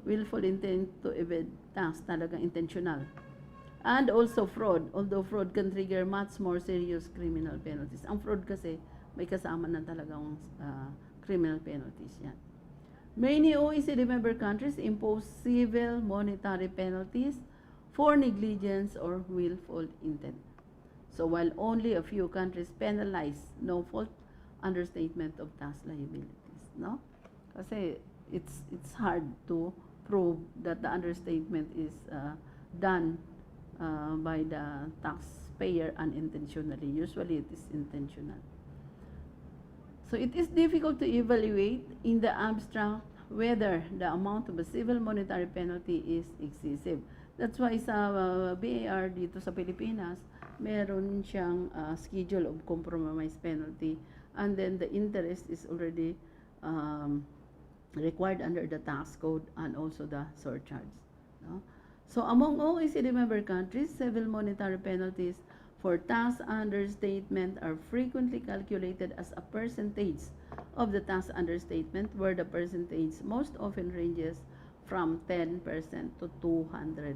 Willful intent to evade tax, talagang intentional. And also fraud, although fraud can trigger much more serious criminal penalties. Ang fraud kasi, may kasama na talagang criminal penalties yan. Many OECD member countries impose civil monetary penalties for negligence or willful intent. So while only a few countries penalize no-fault understatement of tax liabilities, no? Kasi it's hard to prove that the understatement is done by the taxpayer unintentionally. Usually it is intentional. So it is difficult to evaluate in the abstract whether the amount of a civil monetary penalty is excessive. That's why sa BAR dito sa Pilipinas, meron siyang schedule of compromise penalty, and then the interest is already required under the tax code and also the surcharge. No? So among OECD member countries, civil monetary penalties for tax understatement are frequently calculated as a percentage of the tax understatement, where the percentage most often ranges from 10% to 200%.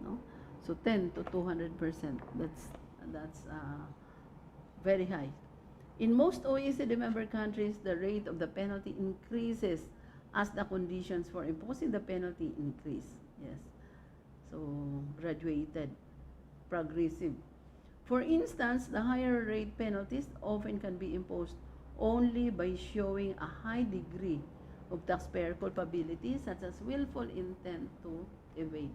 No? So 10 to 200%, that's very high. In most OECD member countries, the rate of the penalty increases as the conditions for imposing the penalty increase. Yes. So graduated, progressive. For instance, the higher rate penalties often can be imposed only by showing a high degree of taxpayer culpability, such as willful intent to evade.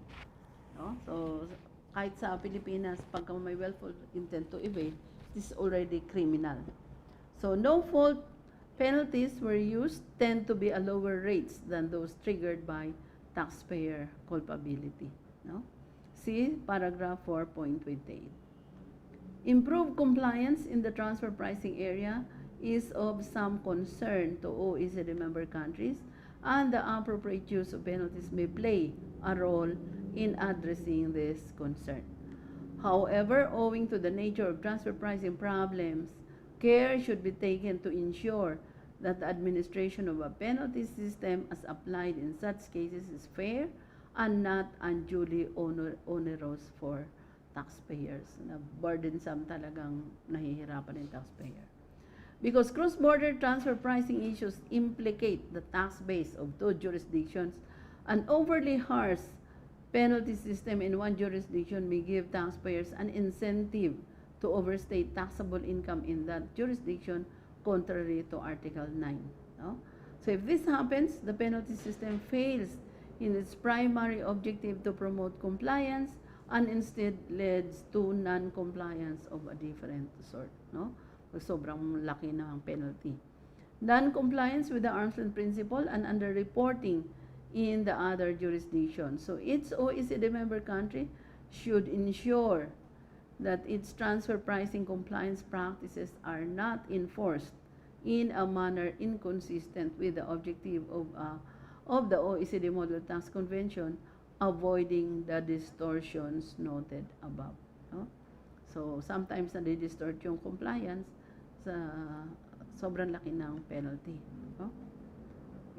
No? So, kahit sa Pilipinas, pagka may willful intent to evade, this is already criminal. So, no-fault penalties were used tend to be at lower rates than those triggered by taxpayer culpability. No? See paragraph 4.28. Improved compliance in the transfer pricing area is of some concern to OECD member countries, and the appropriate use of penalties may play a role in addressing this concern. However, owing to the nature of transfer pricing problems, care should be taken to ensure that the administration of a penalty system as applied in such cases is fair and not unduly onerous for taxpayers. Na burdensome talagang nahihirapan yung taxpayer. Because cross-border transfer pricing issues implicate the tax base of two jurisdictions, an overly harsh penalty system in one jurisdiction may give taxpayers an incentive to overstate taxable income in that jurisdiction, contrary to Article 9. No? So if this happens, the penalty system fails in its primary objective to promote compliance and instead leads to non-compliance of a different sort. No? Sobrang laki na ang penalty. Non-compliance with the arm's length principle and under-reporting in the other jurisdictions. So each OECD member country should ensure that its transfer pricing compliance practices are not enforced in a manner inconsistent with the objective of the OECD Model Tax Convention, avoiding the distortions noted above. No? So sometimes nadi-distort yung compliance sa sobrang laki ng penalty. No?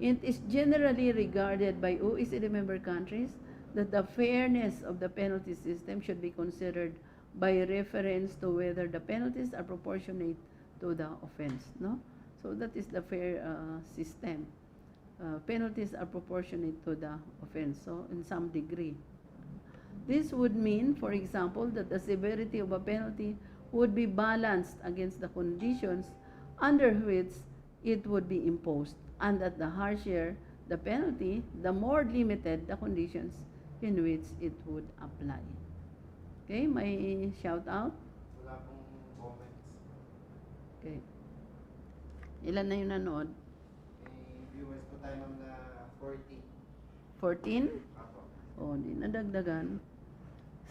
It is generally regarded by OECD member countries that the fairness of the penalty system should be considered by reference to whether the penalties are proportionate to the offense. No? So that is the fair system. Penalties are proportionate to the offense, so in some degree. This would mean, for example, that the severity of a penalty would be balanced against the conditions under which it would be imposed, and that the harsher the penalty, the more limited the conditions in which it would apply. Okay, may shout out? Wala pong comments. Okay. Ilan na yung nanood? May viewers po tayo ma'am na 40. 14? Apo. O, di nadagdagan.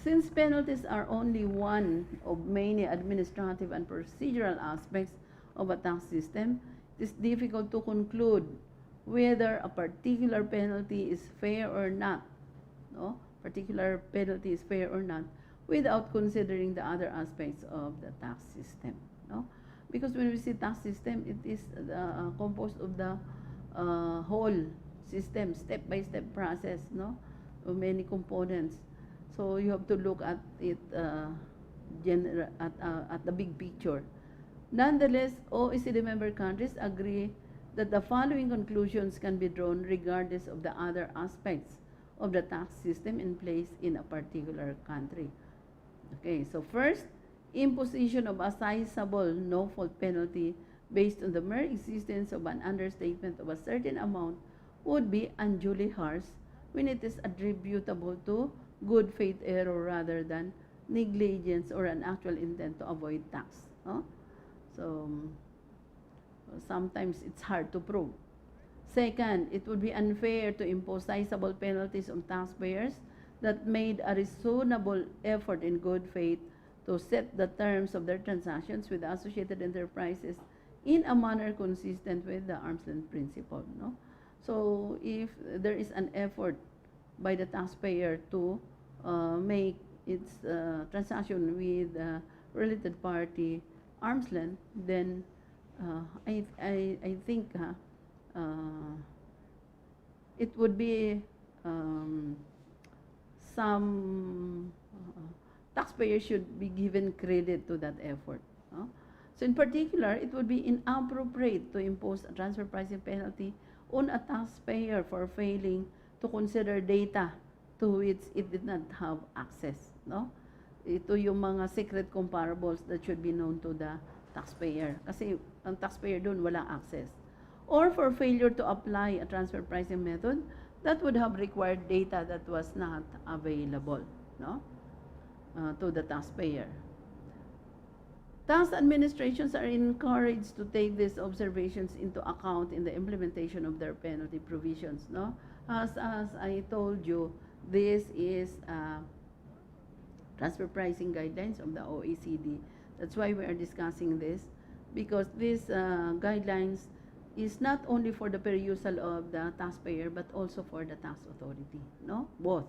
Since penalties are only one of many administrative and procedural aspects of a tax system, it is difficult to conclude whether a particular penalty is fair or not. No? Particular penalty is fair or not without considering the other aspects of the tax system. No? Because when we say tax system, it is composed of the whole system, step-by-step process, no? Of many components. So you have to look at it at the big picture. Nonetheless, OECD member countries agree that the following conclusions can be drawn regardless of the other aspects of the tax system in place in a particular country. Okay, so first, imposition of a sizable no-fault penalty based on the mere existence of an understatement of a certain amount would be unduly harsh when it is attributable to good faith error rather than negligence or an actual intent to avoid tax. No? So, sometimes it's hard to prove. Second, it would be unfair to impose sizable penalties on taxpayers that made a reasonable effort in good faith to set the terms of their transactions with the associated enterprises in a manner consistent with the arm's length principle. No? So if there is an effort by the taxpayer to make its transaction with a related party arm's length, then I think it would be some taxpayers should be given credit to that effort. No? So in particular, it would be inappropriate to impose a transfer pricing penalty on a taxpayer for failing to consider data to which it did not have access. No? Ito yung mga secret comparables that should be known to the taxpayer. Kasi ang taxpayer doon walang access. Or for failure to apply a transfer pricing method that would have required data that was not available, no, to the taxpayer. Tax administrations are encouraged to take these observations into account in the implementation of their penalty provisions. No, as I told you, this is transfer pricing guidelines of the OECD. That's why we are discussing this, because these guidelines is not only for the perusal of the taxpayer but also for the tax authority. No, both.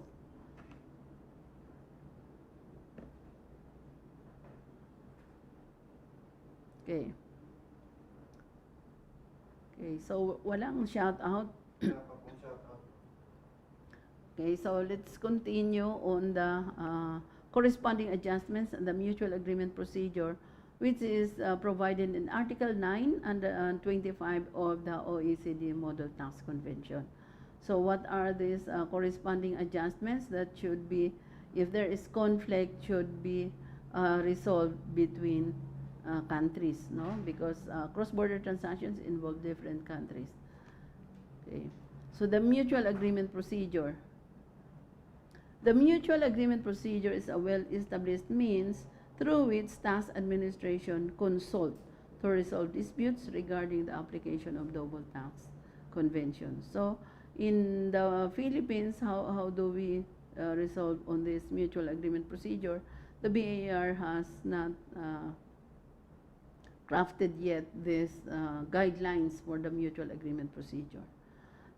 Okay. Okay, so walang shout out. Wala pa pong shoutout. Okay, so let's continue on the corresponding adjustments and the mutual agreement procedure, which is provided in Article 9 and 25 of the OECD Model Tax Convention. So what are these corresponding adjustments that should be, if there is conflict, should be resolved between countries, no? Because cross-border transactions involve different countries. Okay. So the mutual agreement procedure. The mutual agreement procedure is a well-established means through which tax administration consult to resolve disputes regarding the application of double tax conventions. So in the Philippines, how do we resolve on this mutual agreement procedure? The BAR has not crafted yet these guidelines for the mutual agreement procedure.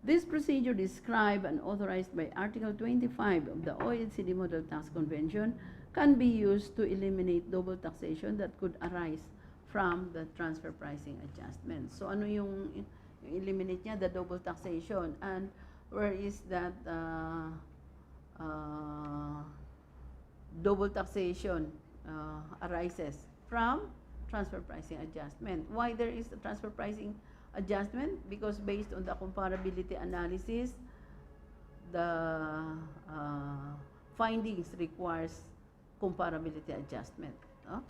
This procedure described and authorized by Article 25 of the OECD Model Tax Convention can be used to eliminate double taxation that could arise from the transfer pricing adjustment. So ano yung eliminate niya? The double taxation. And where is that double taxation arises? From transfer pricing adjustment. Why there is a transfer pricing adjustment? Because based on the comparability analysis, the findings requires comparability adjustment. No?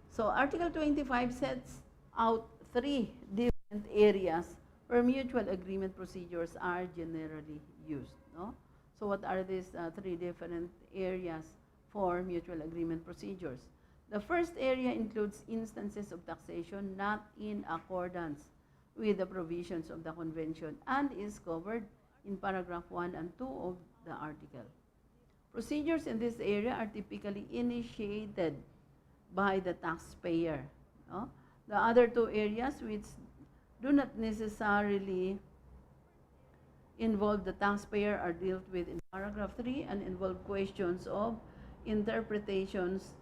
So Article 25 sets out 3 different areas where mutual agreement procedures are generally used. No? So what are these 3 different areas for mutual agreement procedures? The first area includes instances of taxation not in accordance with the provisions of the convention and is covered in paragraph 1 and 2 of the article. Procedures in this area are typically initiated by the taxpayer. No? The other 2 areas which do not necessarily involve the taxpayer are dealt with in paragraph 3 and involve questions of interpretations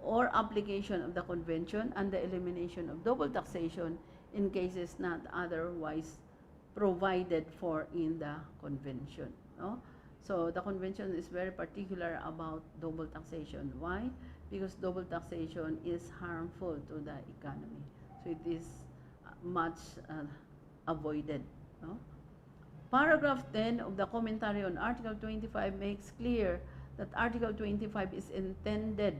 or application of the convention and the elimination of double taxation in cases not otherwise provided for in the convention. No? So the convention is very particular about double taxation. Why? Because double taxation is harmful to the economy. So it is much avoided. No? Paragraph 10 of the commentary on Article 25 makes clear that Article 25 is intended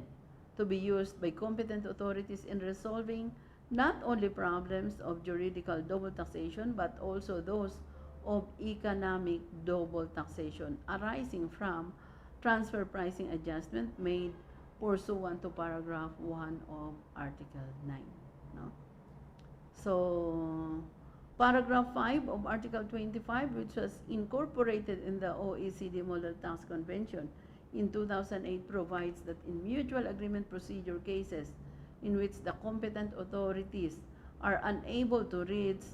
to be used by competent authorities in resolving not only problems of juridical double taxation but also those of economic double taxation arising from transfer pricing adjustment made pursuant to paragraph 1 of Article 9. No? So, paragraph 5 of Article 25, which was incorporated in the OECD Model Tax Convention in 2008, provides that in mutual agreement procedure cases in which the competent authorities are unable to reach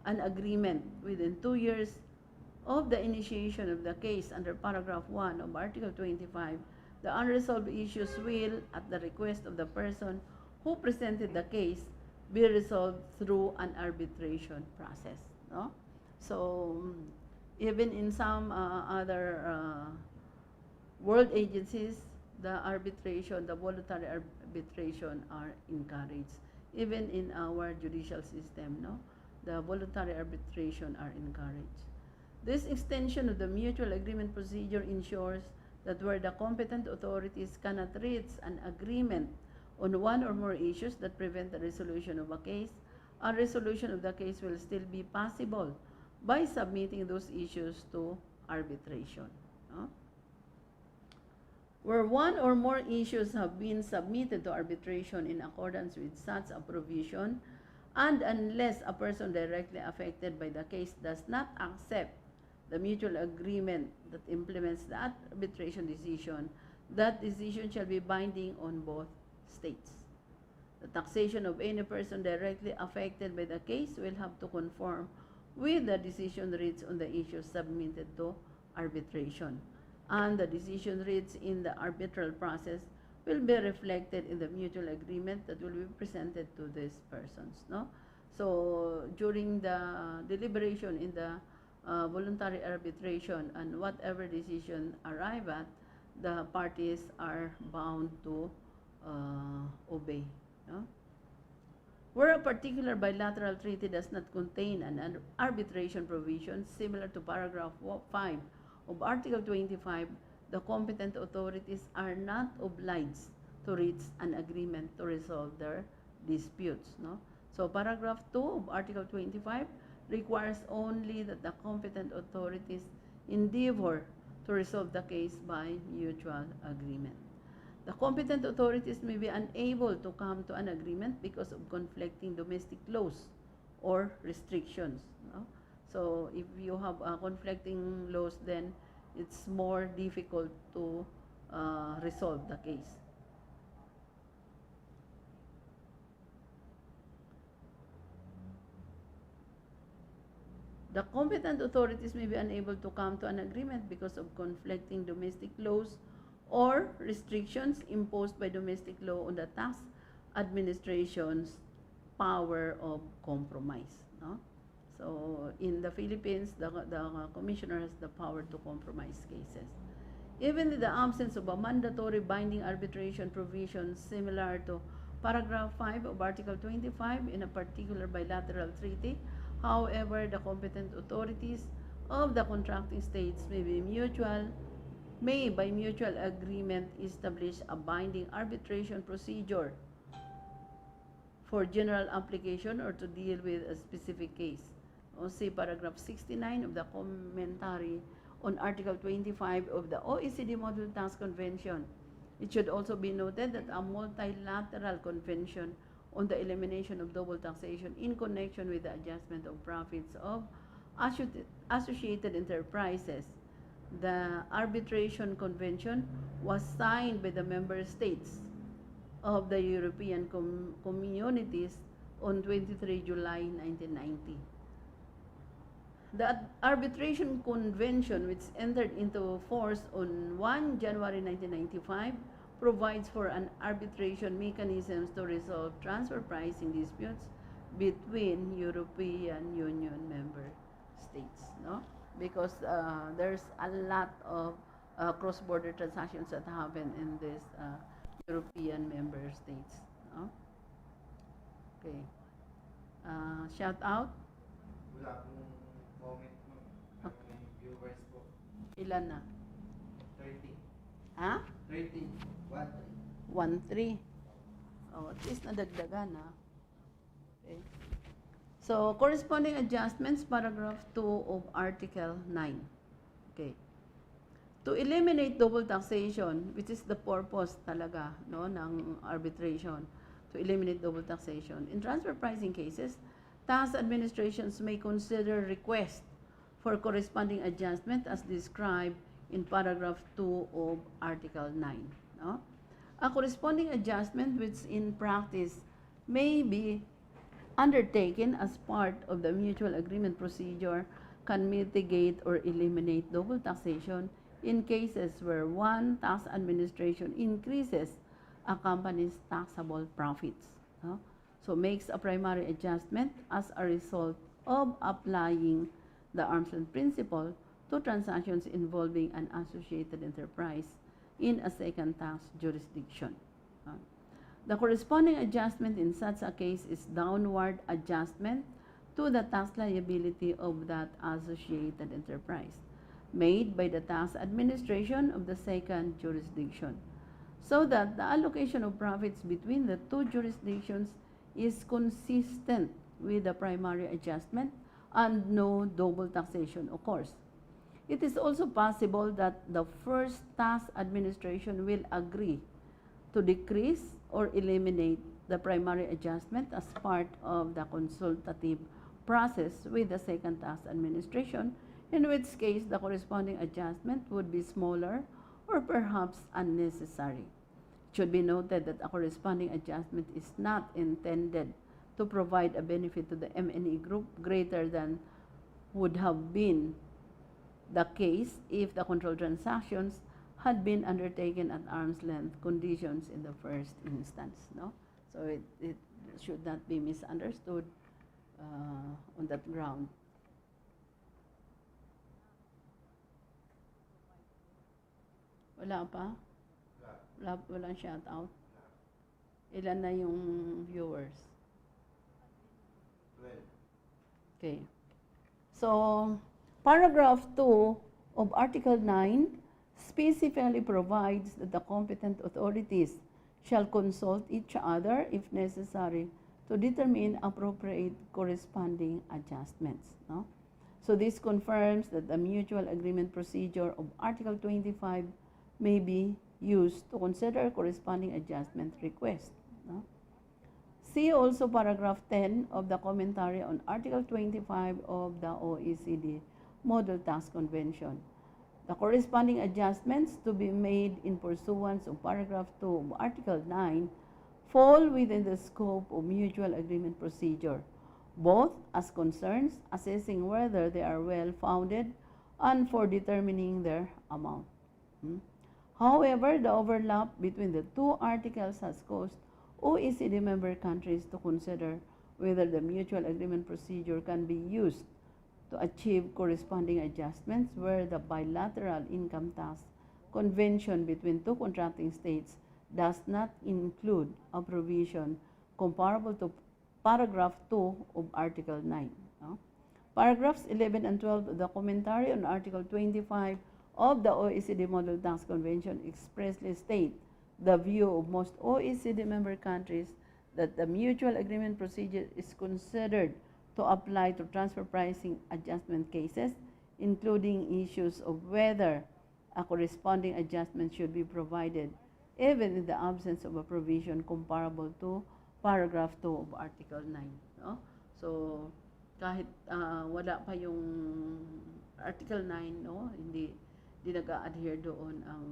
an agreement within 2 years of the initiation of the case under paragraph 1 of Article 25, the unresolved issues will, at the request of the person who presented the case, be resolved through an arbitration process. No? So, even in some other world agencies, the arbitration, the voluntary arbitration are encouraged. Even in our judicial system, no? The voluntary arbitration are encouraged. This extension of the mutual agreement procedure ensures that where the competent authorities cannot reach an agreement on one or more issues that prevent the resolution of a case, a resolution of the case will still be possible by submitting those issues to arbitration. No? Where one or more issues have been submitted to arbitration in accordance with such a provision, and unless a person directly affected by the case does not accept the mutual agreement that implements that arbitration decision, that decision shall be binding on both states. The taxation of any person directly affected by the case will have to conform with the decision reached on the issues submitted to arbitration. And the decision reached in the arbitral process will be reflected in the mutual agreement that will be presented to these persons. No? So during the deliberation in the voluntary arbitration and whatever decision arrive at, the parties are bound to obey. No? Where a particular bilateral treaty does not contain an arbitration provision similar to paragraph 5 of Article 25, the competent authorities are not obliged to reach an agreement to resolve their disputes. No? So paragraph 2 of Article 25 requires only that the competent authorities endeavor to resolve the case by mutual agreement. The competent authorities may be unable to come to an agreement because of conflicting domestic laws or restrictions. No? So if you have conflicting laws, then it's more difficult to resolve the case. The competent authorities may be unable to come to an agreement because of conflicting domestic laws or restrictions imposed by domestic law on the tax administration's power of compromise. No? So in the Philippines, the commissioner has the power to compromise cases. Even in the absence of a mandatory binding arbitration provision similar to paragraph 5 of Article 25 in a particular bilateral treaty, however, the competent authorities of the contracting states may by mutual agreement establish a binding arbitration procedure for general application or to deal with a specific case. O see paragraph 69 of the commentary on Article 25 of the OECD Model Tax Convention. It should also be noted that a multilateral convention on the elimination of double taxation in connection with the adjustment of profits of associated enterprises, the Arbitration Convention, was signed by the member states of the European Communities on 23 July 1990. The Arbitration Convention, which entered into force on 1 January 1995, provides for an arbitration mechanisms to resolve transfer pricing disputes between European Union member states. No? Because there's a lot of cross-border transactions that happen in these European member states. No? Okay. Shout out. Wala pong comment mo. May viewers po. Ilan na? 30. Ha? 30. 1, 1.3. Oh, at least nadagdagan, ha? Okay. So, corresponding adjustments, paragraph 2 of Article 9. Okay. To eliminate double taxation, which is the purpose talaga, no, ng arbitration, to eliminate double taxation. In transfer pricing cases, tax administrations may consider request for corresponding adjustment as described in paragraph 2 of Article 9. No? A corresponding adjustment which in practice may be undertaken as part of the mutual agreement procedure can mitigate or eliminate double taxation in cases where one tax administration increases a company's taxable profits. No? So makes a primary adjustment as a result of applying the arm's length principle to transactions involving an associated enterprise in a second tax jurisdiction. The corresponding adjustment in such a case is downward adjustment to the tax liability of that associated enterprise, made by the tax administration of the second jurisdiction, so that the allocation of profits between the two jurisdictions is consistent with the primary adjustment and no double taxation occurs. It is also possible that the first tax administration will agree to decrease or eliminate the primary adjustment as part of the consultative process with the second tax administration, in which case the corresponding adjustment would be smaller or perhaps unnecessary. It should be noted that a corresponding adjustment is not intended to provide a benefit to the M&E group greater than would have been the case if the control transactions had been undertaken at arm's length conditions in the first instance. No? So it should not be misunderstood on that ground. Wala pa? Walang shout out? Ilan na yung viewers? 12. Okay. So, paragraph 2 of Article 9 specifically provides that the competent authorities shall consult each other if necessary to determine appropriate corresponding adjustments. No? So this confirms that the mutual agreement procedure of Article 25 may be used to consider corresponding adjustment request. No? See also paragraph 10 of the commentary on Article 25 of the OECD Model Tax Convention. The corresponding adjustments to be made in pursuance of paragraph 2 of Article 9 fall within the scope of mutual agreement procedure, both as concerns assessing whether they are well-founded and for determining their amount. However, the overlap between the two articles has caused OECD member countries to consider whether the mutual agreement procedure can be used to achieve corresponding adjustments where the bilateral income tax convention between two contracting states does not include a provision comparable to paragraph 2 of Article 9. No? Paragraphs 11 and 12 of the commentary on Article 25 of the OECD Model Tax Convention expressly state the view of most OECD member countries that the mutual agreement procedure is considered to apply to transfer pricing adjustment cases, including issues of whether a corresponding adjustment should be provided, even in the absence of a provision comparable to paragraph 2 of Article 9. No? So, kahit wala pa yung Article 9, no? hindi nag-a-adhere doon ang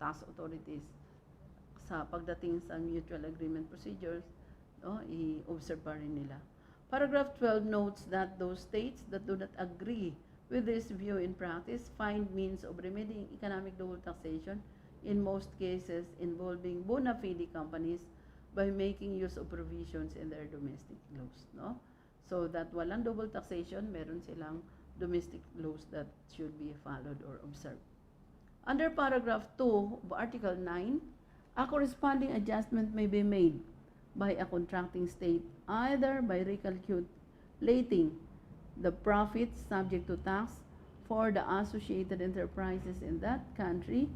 tax authorities sa pagdating sa mutual agreement procedures, no? I-observe pa rin nila. Paragraph 12 notes that those states that do not agree with this view in practice find means of remedying economic double taxation in most cases involving bona fide companies by making use of provisions in their domestic laws. No? So that walang double taxation, meron silang domestic laws that should be followed or observed. Under paragraph 2 of Article 9, a corresponding adjustment may be made by a contracting state either by recalculating the profits subject to tax for the associated enterprises in that country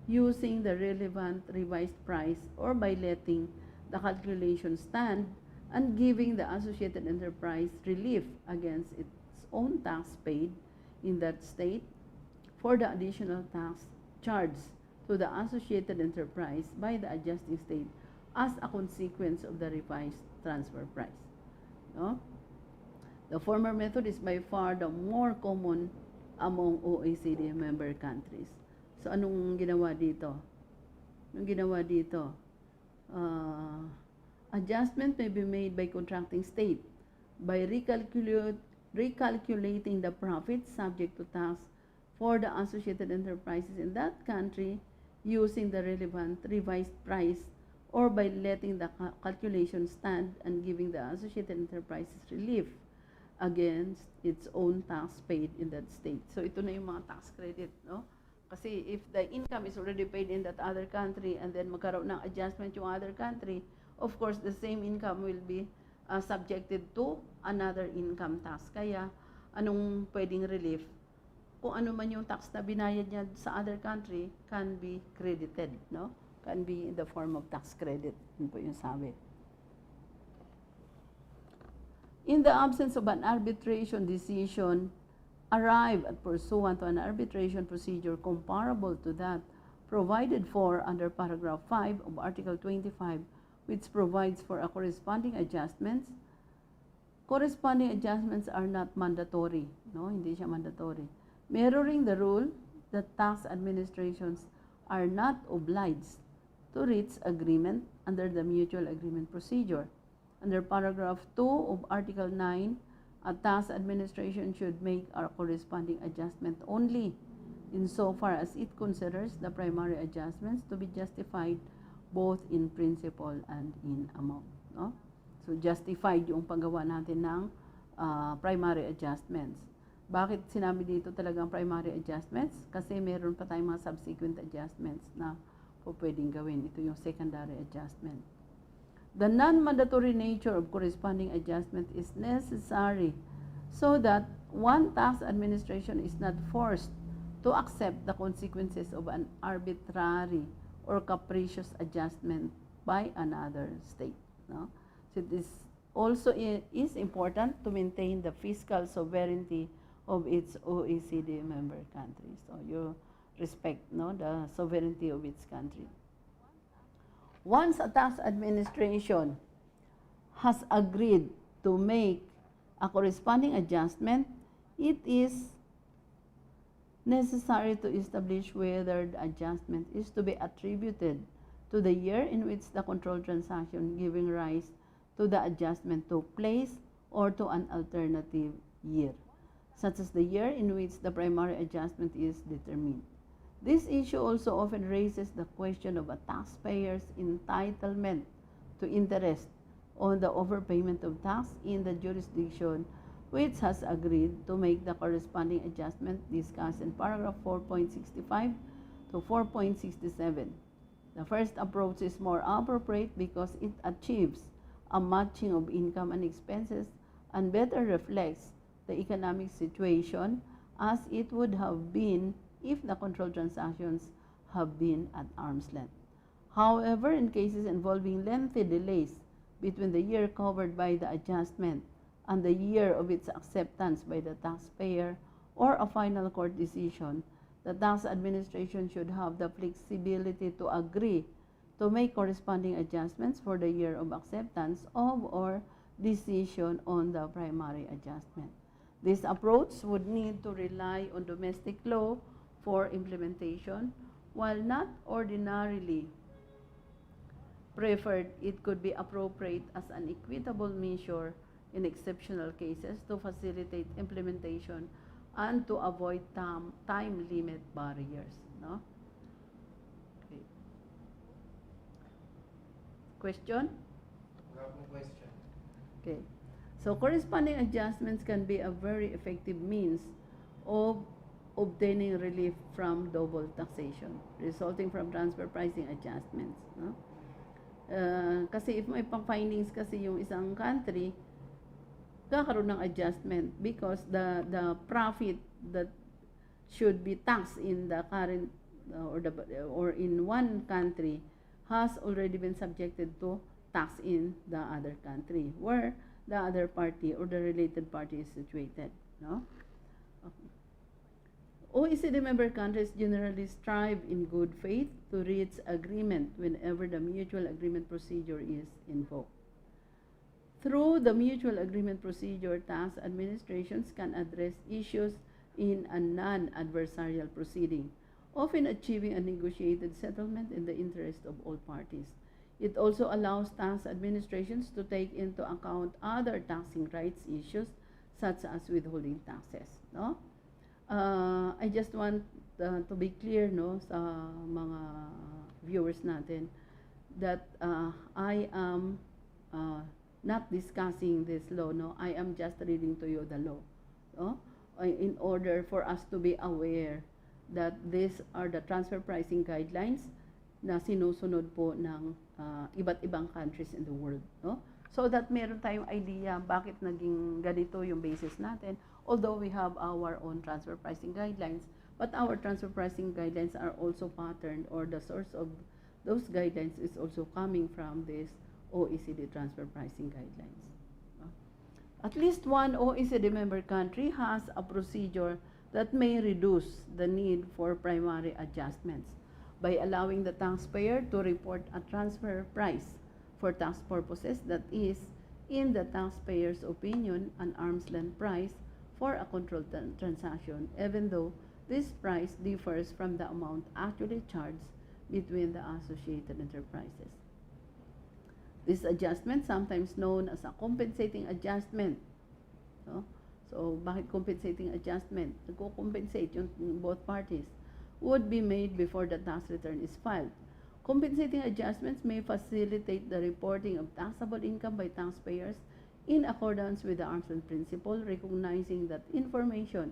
using the relevant revised price or by letting the calculation stand and giving the associated enterprise relief against its own tax paid in that state for the additional tax charged to the associated enterprise by the adjusting state as a consequence of the revised transfer price. No? The former method is by far the more common among OECD member countries. So anong ginawa dito? Adjustment may be made by contracting state by recalculating the profits subject to tax for the associated enterprises in that country using the relevant revised price or by letting the calculation stand and giving the associated enterprises relief against its own tax paid in that state. So ito na yung mga tax credit, no? Kasi if the income is already paid in that other country and then magkaroon ng adjustment yung other country, of course, the same income will be subjected to another income tax. Kaya, anong pwedeng relief? Kung ano man yung tax na binayad niya sa other country can be credited, no? Can be in the form of tax credit. Yun po yung sabi. In the absence of an arbitration decision, arrive at pursuant to an arbitration procedure comparable to that provided for under paragraph 5 of Article 25, which provides for a corresponding adjustments. Corresponding adjustments are not mandatory, no? Hindi siya mandatory. Mirroring the rule that tax administrations are not obliged to reach agreement under the mutual agreement procedure. Under paragraph 2 of Article 9, a tax administration should make a corresponding adjustment only insofar as it considers the primary adjustments to be justified both in principle and in amount. No? So, justified yung paggawa natin ng primary adjustments. Bakit sinabi dito talagang primary adjustments? Kasi meron pa tayong mga subsequent adjustments na po pwedeng gawin. Ito yung secondary adjustment. The non-mandatory nature of corresponding adjustment is necessary so that one tax administration is not forced to accept the consequences of an arbitrary or capricious adjustment by another state. No? So this also is important to maintain the fiscal sovereignty of its OECD member countries. So you respect, no, the sovereignty of its country. Once a tax administration has agreed to make a corresponding adjustment, it is necessary to establish whether the adjustment is to be attributed to the year in which the control transaction giving rise to the adjustment took place or to an alternative year, such as the year in which the primary adjustment is determined. This issue also often raises the question of a taxpayer's entitlement to interest on the overpayment of tax in the jurisdiction which has agreed to make the corresponding adjustment discussed in paragraph 4.65 to 4.67. The first approach is more appropriate because it achieves a matching of income and expenses and better reflects the economic situation as it would have been if the control transactions have been at arm's length. However, in cases involving lengthy delays between the year covered by the adjustment and the year of its acceptance by the taxpayer or a final court decision, the tax administration should have the flexibility to agree to make corresponding adjustments for the year of acceptance of or decision on the primary adjustment. This approach would need to rely on domestic law for implementation. While not ordinarily preferred, it could be appropriate as an equitable measure in exceptional cases to facilitate implementation and to avoid time limit barriers. No? Okay. Question? Wala pong question. Okay. So corresponding adjustments can be a very effective means of obtaining relief from double taxation resulting from transfer pricing adjustments. No? Kasi if may pang-findings kasi yung isang country, kakaroon ng adjustment because the profit that should be taxed in the current or in one country has already been subjected to tax in the other country where the other party or the related party is situated. No? Okay. OECD member countries generally strive in good faith to reach agreement whenever the mutual agreement procedure is invoked. Through the mutual agreement procedure, tax administrations can address issues in a non-adversarial proceeding, often achieving a negotiated settlement in the interest of all parties. It also allows tax administrations to take into account other taxing rights issues such as withholding taxes. No? I just want to be clear, no, sa mga viewers natin that I am not discussing this law, no. I am just reading to you the law, no, in order for us to be aware that these are the transfer pricing guidelines na sinusunod po ng iba't ibang countries in the world, no. So that meron tayong idea bakit naging ganito yung basis natin. Although we have our own transfer pricing guidelines, but our transfer pricing guidelines are also patterned, or the source of those guidelines is also coming from this OECD transfer pricing guidelines. At least one OECD member country has a procedure that may reduce the need for primary adjustments by allowing the taxpayer to report a transfer price for tax purposes that is, in the taxpayer's opinion, an arm's length price for a controlled transaction, even though this price differs from the amount actually charged between the associated enterprises. This adjustment, sometimes known as a compensating adjustment, no? So, bakit compensating adjustment? Nagko-compensate yung both parties, would be made before the tax return is filed. Compensating adjustments may facilitate the reporting of taxable income by taxpayers in accordance with the arm's length principle, recognizing that information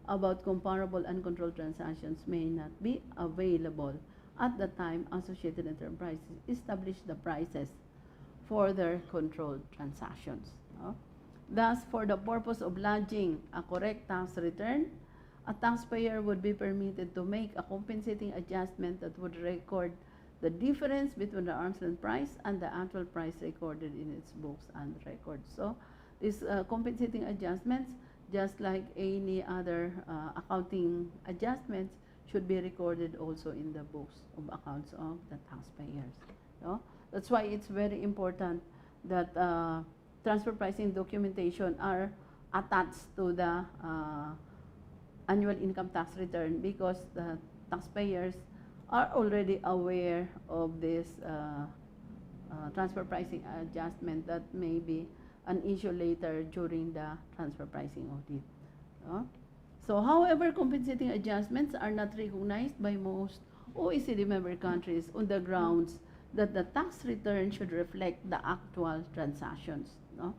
about comparable uncontrolled transactions may not be available at the time associated enterprises establish the prices for their controlled transactions. No? Thus, for the purpose of lodging a correct tax return, a taxpayer would be permitted to make a compensating adjustment that would record the difference between the arm's length price and the actual price recorded in its books and records. So, these compensating adjustments, just like any other accounting adjustments, should be recorded also in the books of accounts of the taxpayers. No? That's why it's very important that transfer pricing documentation are attached to the annual income tax return, because the taxpayers are already aware of this transfer pricing adjustment that may be an issue later during the transfer pricing audit. No? So, however, compensating adjustments are not recognized by most OECD member countries on the grounds that the tax return should reflect the actual transactions. No?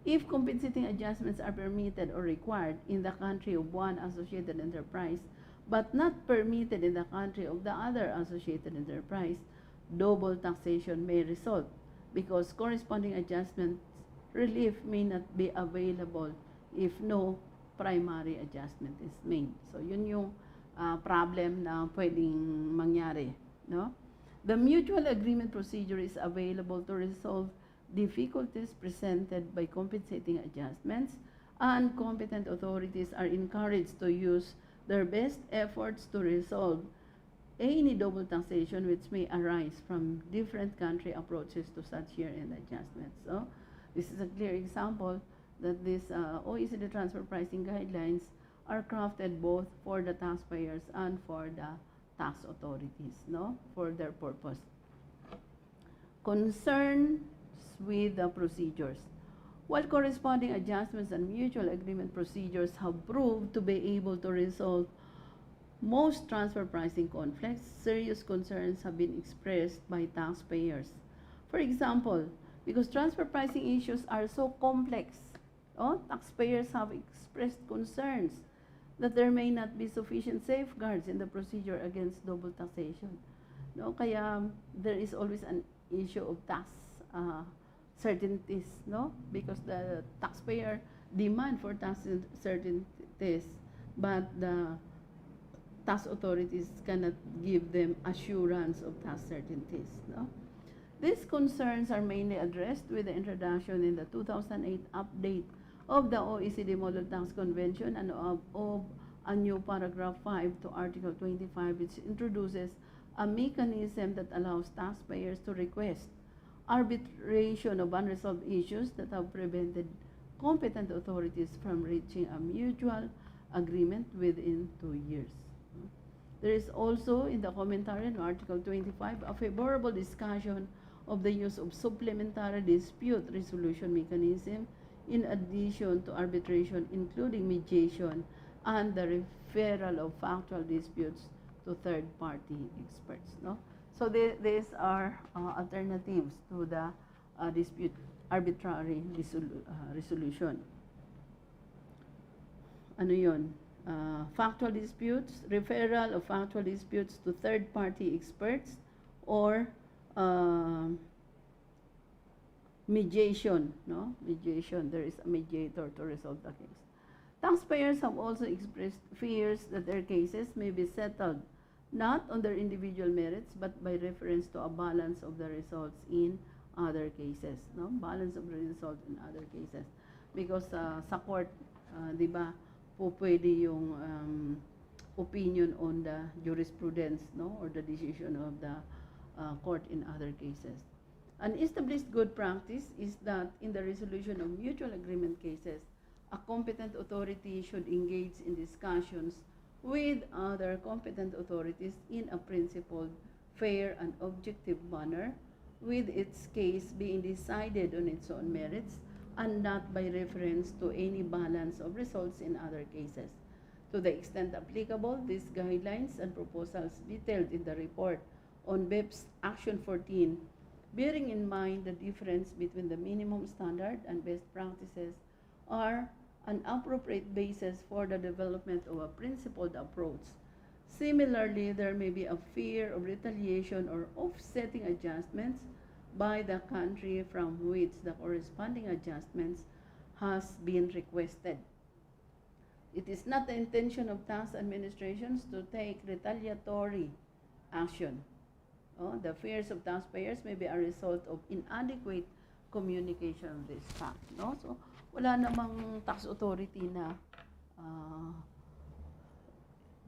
If compensating adjustments are permitted or required in the country of one associated enterprise, but not permitted in the country of the other associated enterprise, double taxation may result because corresponding adjustment relief may not be available if no primary adjustment is made. So, yun yung problem na pwedeng mangyari. No? The mutual agreement procedure is available to resolve difficulties presented by compensating adjustments, and competent authorities are encouraged to use their best efforts to resolve any double taxation which may arise from different country approaches to such year-end adjustments. So, this is a clear example that these OECD transfer pricing guidelines are crafted both for the taxpayers and for the tax authorities, no, for their purpose. Concerns with the procedures. While corresponding adjustments and mutual agreement procedures have proved to be able to resolve most transfer pricing conflicts, serious concerns have been expressed by taxpayers. For example, because transfer pricing issues are so complex, taxpayers have expressed concerns that there may not be sufficient safeguards in the procedure against double taxation. No, kaya there is always an issue of tax certainties, no? Because the taxpayer demand for tax certainties, but the tax authorities cannot give them assurance of tax certainties. No? These concerns are mainly addressed with the introduction in the 2008 update of the OECD Model Tax Convention and of a new paragraph 5 to Article 25, which introduces a mechanism that allows taxpayers to request arbitration of unresolved issues that have prevented competent authorities from reaching a mutual agreement within 2 years. There is also in the commentary on Article 25 a favorable discussion of the use of supplementary dispute resolution mechanism in addition to arbitration, including mediation and the referral of factual disputes to third-party experts. No? So these are alternatives to the dispute arbitrary resolution. Ano yun? Factual disputes, referral of factual disputes to third-party experts, or mediation, no? Mediation, there is a mediator to resolve the case. Taxpayers have also expressed fears that their cases may be settled not on their individual merits but by reference to a balance of the results in other cases, no? Balance of the results in other cases. Because sa court, di ba, po pwede yung opinion on the jurisprudence, no, or the decision of the court in other cases. An established good practice is that in the resolution of mutual agreement cases, a competent authority should engage in discussions with other competent authorities in a principled, fair, and objective manner, with its case being decided on its own merits and not by reference to any balance of results in other cases. To the extent applicable, these guidelines and proposals detailed in the report on BEPS Action 14, bearing in mind the difference between the minimum standard and best practices, are an appropriate basis for the development of a principled approach. Similarly, there may be a fear of retaliation or offsetting adjustments by the country from which the corresponding adjustments has been requested. It is not the intention of tax administrations to take retaliatory action. The fears of taxpayers may be a result of inadequate communication of this fact. No? So, wala namang tax authority na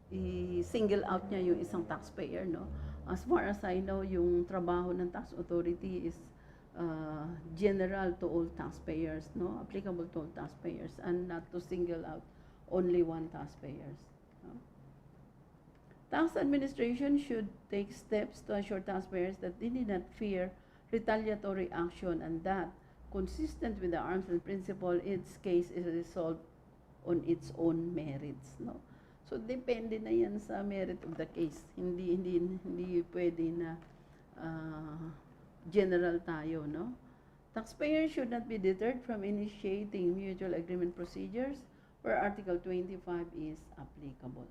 i-single out niya yung isang taxpayer. No? As far as I know, yung trabaho ng tax authority is general to all taxpayers, no? Applicable to all taxpayers, and not to single out only one taxpayers. No? Tax administration should take steps to assure taxpayers that they need not fear retaliatory action and that, consistent with the arm's length principle, its case is resolved on its own merits. No? So, depende na yan sa merit of the case. Hindi pwede na general tayo, no? Taxpayers should not be deterred from initiating mutual agreement procedures where Article 25 is applicable.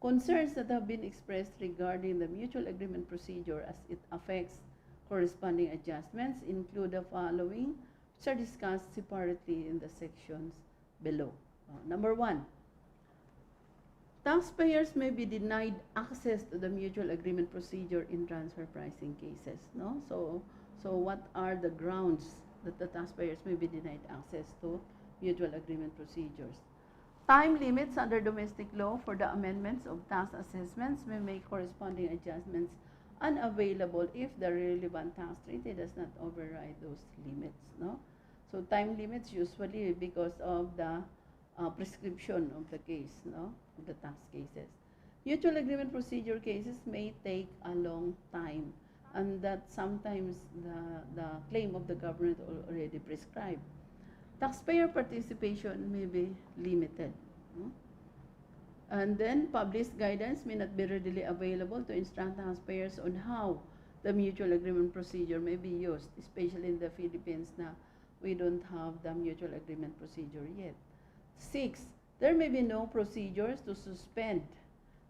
Concerns that have been expressed regarding the mutual agreement procedure as it affects corresponding adjustments include the following, which are discussed separately in the sections below. Number 1, taxpayers may be denied access to the mutual agreement procedure in transfer pricing cases. No? So what are the grounds that the taxpayers may be denied access to mutual agreement procedures? Time limits under domestic law for the amendments of tax assessments may make corresponding adjustments unavailable if the relevant tax treaty does not override those limits. No? So time limits usually because of the prescription of the case, no? Of the tax cases. Mutual agreement procedure cases may take a long time, and that sometimes the claim of the government already prescribed. Taxpayer participation may be limited. No? And then published guidance may not be readily available to instruct taxpayers on how the mutual agreement procedure may be used, especially in the Philippines na we don't have the mutual agreement procedure yet. 6, there may be no procedures to suspend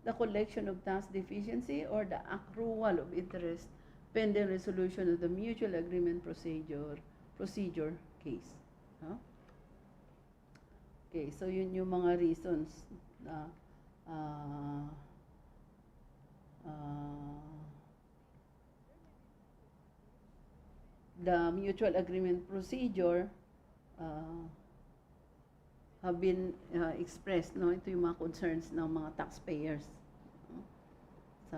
the collection of tax deficiency or the accrual of interest pending resolution of the mutual agreement procedure case. Huh? Okay, so yun yung mga reasons na the mutual agreement procedure have been expressed, no? Ito yung mga concerns ng mga taxpayers, no? Sa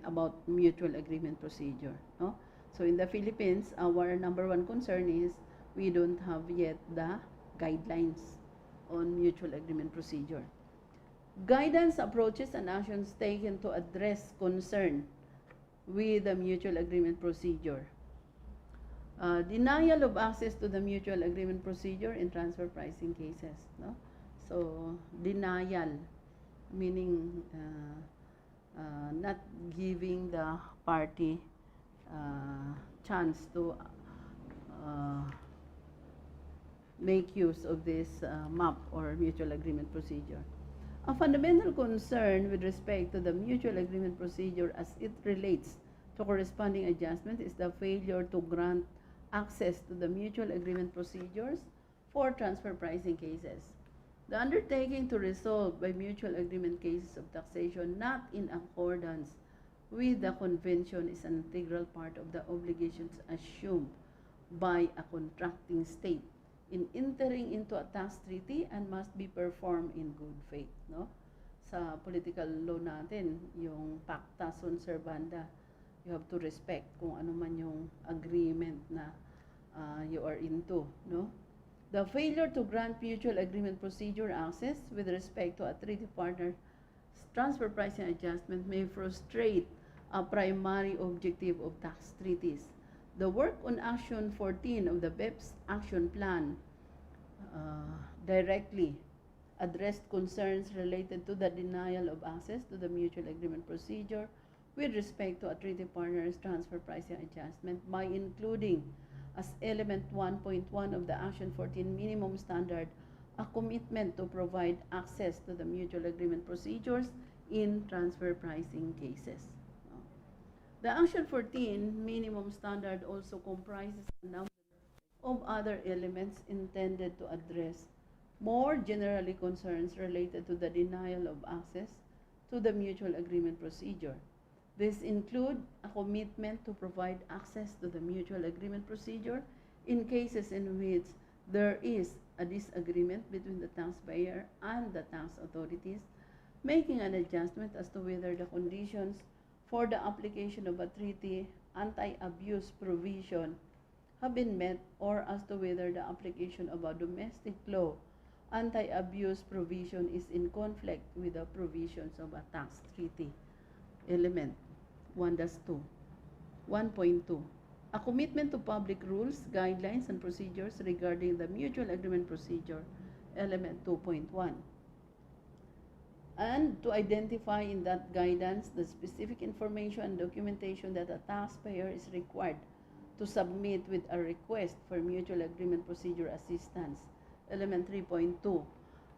about mutual agreement procedure, no? So in the Philippines, our number one concern is we don't have yet the guidelines on mutual agreement procedure. Guidance, approaches, and actions taken to address concern with the mutual agreement procedure. Denial of access to the mutual agreement procedure in transfer pricing cases, no? So denial, meaning not giving the party chance to make use of this MAP or mutual agreement procedure. A fundamental concern with respect to the mutual agreement procedure as it relates to corresponding adjustment is the failure to grant access to the mutual agreement procedures for transfer pricing cases. The undertaking to resolve by mutual agreement cases of taxation not in accordance with the convention is an integral part of the obligations assumed by a contracting state in entering into a tax treaty and must be performed in good faith, no? Sa political law natin, yung pacta sunt servanda, you have to respect kung ano man yung agreement na you are into, no? The failure to grant mutual agreement procedure access with respect to a treaty partner's transfer pricing adjustment may frustrate a primary objective of tax treaties. The work on Action 14 of the BEPS Action Plan directly addressed concerns related to the denial of access to the mutual agreement procedure with respect to a treaty partner's transfer pricing adjustment by including as element 1.1 of the Action 14 minimum standard a commitment to provide access to the mutual agreement procedures in transfer pricing cases. The Action 14 minimum standard also comprises a number of other elements intended to address more generally concerns related to the denial of access to the mutual agreement procedure. These include a commitment to provide access to the mutual agreement procedure in cases in which there is a disagreement between the taxpayer and the tax authorities, making an adjustment as to whether the conditions for the application of a treaty anti-abuse provision have been met or as to whether the application of a domestic law anti-abuse provision is in conflict with the provisions of a tax treaty. Element 1-2. 1.2. A commitment to public rules, guidelines, and procedures regarding the mutual agreement procedure. Element 2.1. And to identify in that guidance the specific information and documentation that a taxpayer is required to submit with a request for mutual agreement procedure assistance. Element 3.2.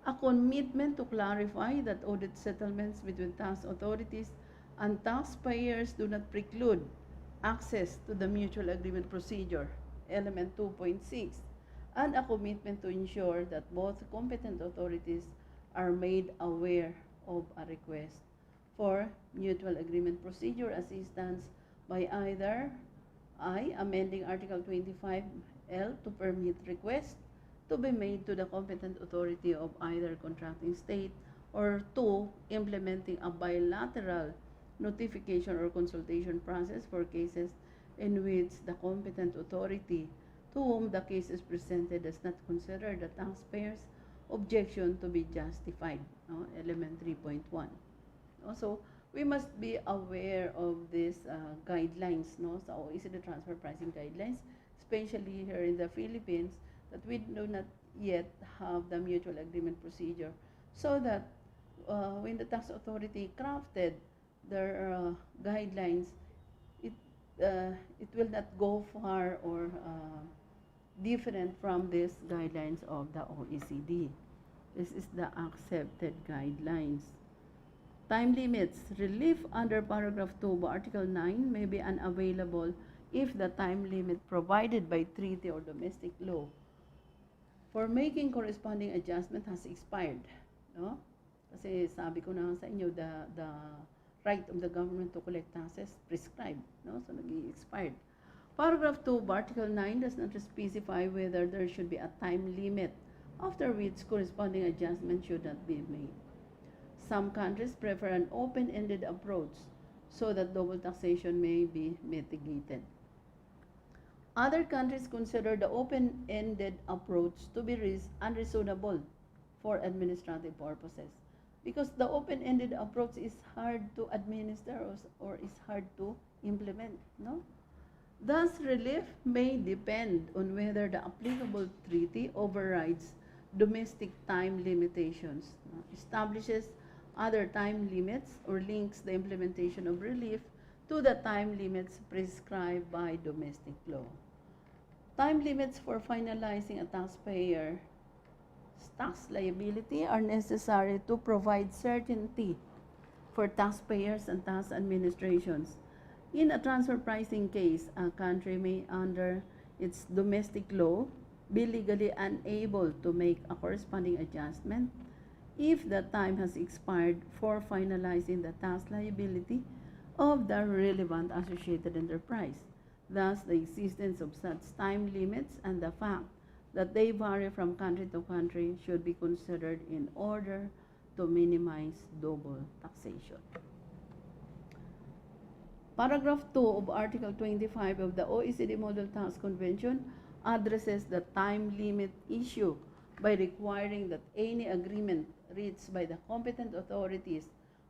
A commitment to clarify that audit settlements between tax authorities and taxpayers do not preclude access to the mutual agreement procedure. Element 2.6. And a commitment to ensure that both competent authorities are made aware of a request for mutual agreement procedure assistance by either I. Amending Article 25L to permit request to be made to the competent authority of either contracting state, or 2. Implementing a bilateral notification or consultation process for cases in which the competent authority to whom the case is presented does not consider the taxpayer's objection to be justified. No? Element 3.1. Also, we must be aware of these guidelines, no? Sa OECD transfer pricing guidelines, especially here in the Philippines, that we do not yet have the mutual agreement procedure, so that when the tax authority crafted their guidelines, it will not go far or different from these guidelines of the OECD. This is the accepted guidelines. Time limits. Relief under paragraph 2 of Article 9 may be unavailable if the time limit provided by treaty or domestic law for making corresponding adjustment has expired. No? Kasi sabi ko na sa inyo, the right of the government to collect taxes prescribed. No? So, nag-expired. Paragraph 2 of Article 9 does not specify whether there should be a time limit after which corresponding adjustment should not be made. Some countries prefer an open-ended approach so that double taxation may be mitigated. Other countries consider the open-ended approach to be unreasonable for administrative purposes because the open-ended approach is hard to administer or is hard to implement, no? Thus, relief may depend on whether the applicable treaty overrides domestic time limitations, establishes other time limits, or links the implementation of relief to the time limits prescribed by domestic law. Time limits for finalizing a taxpayer's tax liability are necessary to provide certainty for taxpayers and tax administrations. In a transfer pricing case, a country may, under its domestic law, be legally unable to make a corresponding adjustment if the time has expired for finalizing the tax liability of the relevant associated enterprise. Thus, the existence of such time limits and the fact that they vary from country to country should be considered in order to minimize double taxation. Paragraph 2 of Article 25 of the OECD Model Tax Convention addresses the time limit issue by requiring that any agreement reached by the competent authorities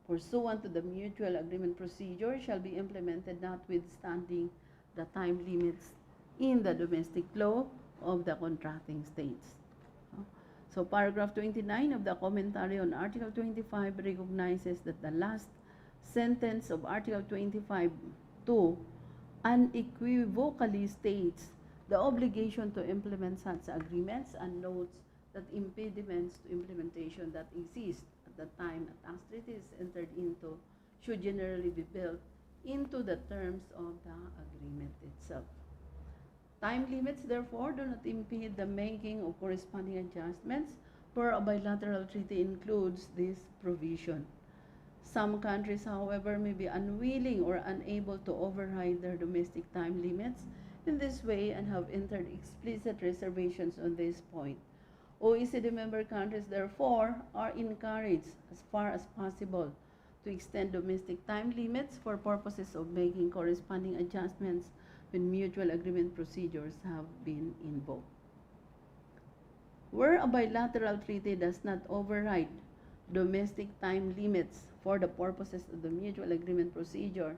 pursuant to the mutual agreement procedure shall be implemented notwithstanding the time limits in the domestic law of the contracting states. So paragraph 29 of the commentary on Article 25 recognizes that the last sentence of Article 25(2) unequivocally states the obligation to implement such agreements and notes that impediments to implementation that exist at the time a tax treaty is entered into should generally be built into the terms of the agreement itself. Time limits, therefore, do not impede the making of corresponding adjustments where a bilateral treaty includes this provision. Some countries, however, may be unwilling or unable to override their domestic time limits in this way and have entered explicit reservations on this point. OECD member countries, therefore, are encouraged as far as possible to extend domestic time limits for purposes of making corresponding adjustments when mutual agreement procedures have been invoked. Where a bilateral treaty does not override domestic time limits for the purposes of the mutual agreement procedure,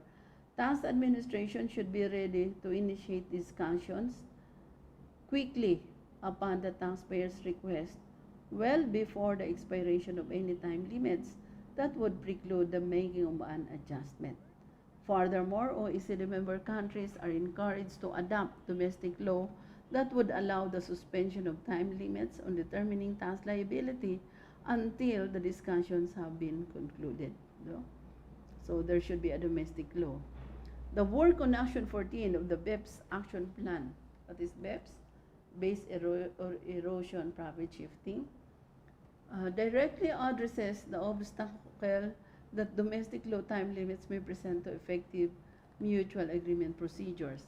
tax administration should be ready to initiate discussions quickly upon the taxpayer's request, well before the expiration of any time limits that would preclude the making of an adjustment. Furthermore, OECD member countries are encouraged to adopt domestic law that would allow the suspension of time limits on determining tax liability until the discussions have been concluded. So there should be a domestic law. The work on Action 14 of the BEPS Action Plan, that is BEPS, Base Erosion Profit Shifting, directly addresses the obstacle that domestic law time limits may present to effective mutual agreement procedures.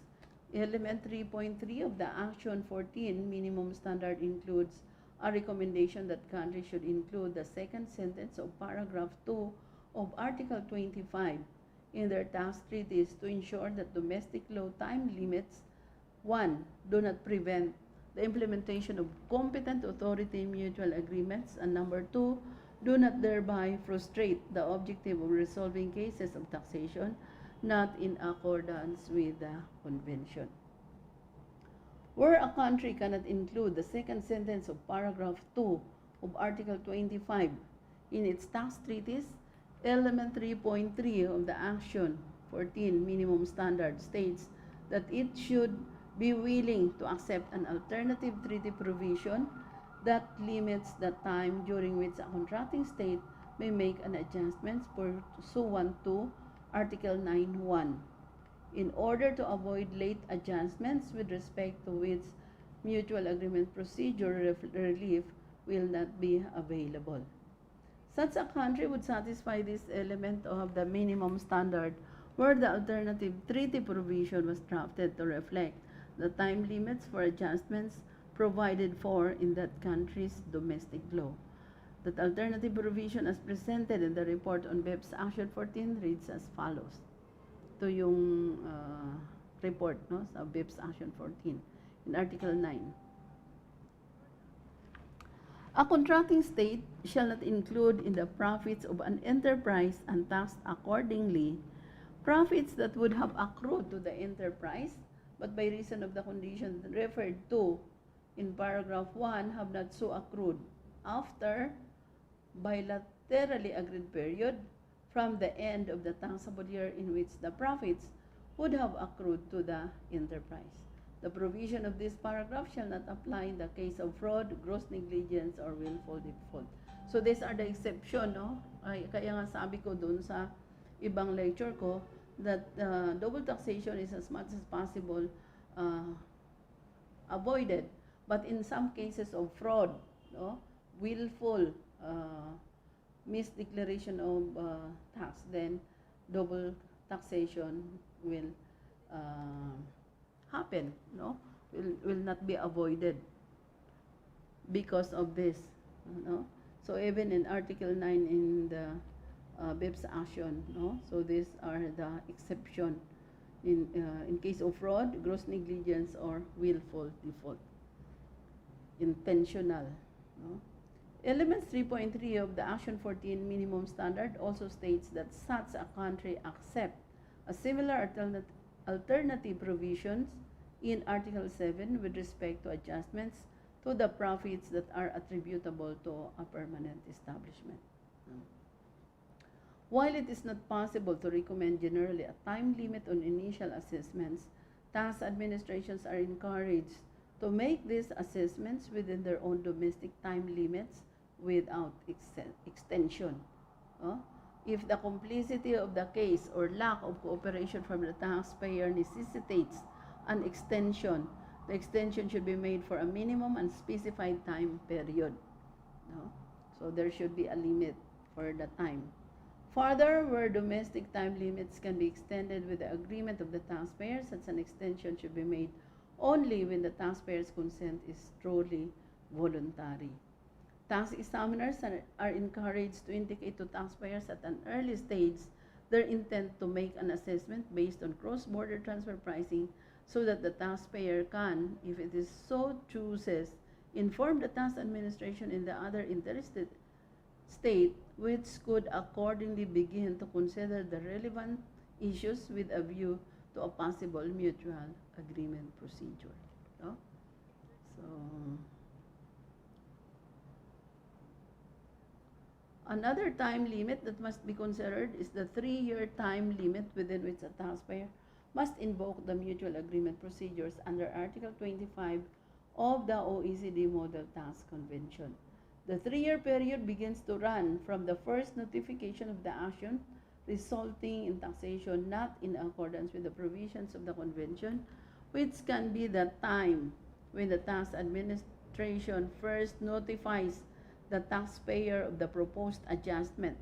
Element 3.3 of the Action 14 minimum standard includes a recommendation that countries should include the second sentence of paragraph 2 of Article 25 in their tax treaties to ensure that domestic law time limits, 1, do not prevent the implementation of competent authority mutual agreements, and number 2, do not thereby frustrate the objective of resolving cases of taxation not in accordance with the convention. Where a country cannot include the second sentence of paragraph 2 of Article 25 in its tax treaties, element 3.3 of the Action 14 minimum standard states that it should be willing to accept an alternative treaty provision that limits the time during which a contracting state may make an adjustment pursuant to Article 9(1) in order to avoid late adjustments with respect to which mutual agreement procedure relief will not be available. Such a country would satisfy this element of the minimum standard where the alternative treaty provision was drafted to reflect the time limits for adjustments provided for in that country's domestic law. That alternative provision as presented in the report on BEPS Action 14 reads as follows. Ito yung report no, sa BEPS Action 14 in Article 9. A contracting state shall not include in the profits of an enterprise and taxed accordingly profits that would have accrued to the enterprise, but by reason of the conditions referred to in paragraph 1 have not so accrued after bilaterally agreed period from the end of the taxable year in which the profits would have accrued to the enterprise. The provision of this paragraph shall not apply in the case of fraud, gross negligence, or willful default. So these are the exception, no? Kaya nga sabi ko dun sa ibang lecture ko that double taxation is as much as possible avoided. But in some cases of fraud, no, willful misdeclaration of tax, then double taxation will happen, no? Will not be avoided because of this, no? So even in Article 9 in the BEPS action, no? So these are the exception in case of fraud, gross negligence, or willful default, intentional, no? Elements 3.3 of the Action 14 minimum standard also states that such a country accept a similar alternative provisions in Article 7 with respect to adjustments to the profits that are attributable to a permanent establishment. While it is not possible to recommend generally a time limit on initial assessments, tax administrations are encouraged to make these assessments within their own domestic time limits without extension. If the complexity of the case or lack of cooperation from the taxpayer necessitates an extension, the extension should be made for a minimum and specified time period. No? So there should be a limit for the time. Further, where domestic time limits can be extended with the agreement of the taxpayer, such an extension should be made only when the taxpayer's consent is truly voluntary. Tax examiners are encouraged to indicate to taxpayers at an early stage their intent to make an assessment based on cross-border transfer pricing so that the taxpayer can, if it is so chooses, inform the tax administration in the other interested state, which could accordingly begin to consider the relevant issues with a view to a possible mutual agreement procedure. No? So, another time limit that must be considered is the 3-year time limit within which a taxpayer must invoke the mutual agreement procedures under Article 25 of the OECD Model Tax Convention. The 3-year period begins to run from the first notification of the action resulting in taxation not in accordance with the provisions of the convention, which can be the time when the tax administration first notifies the taxpayer of the proposed adjustment,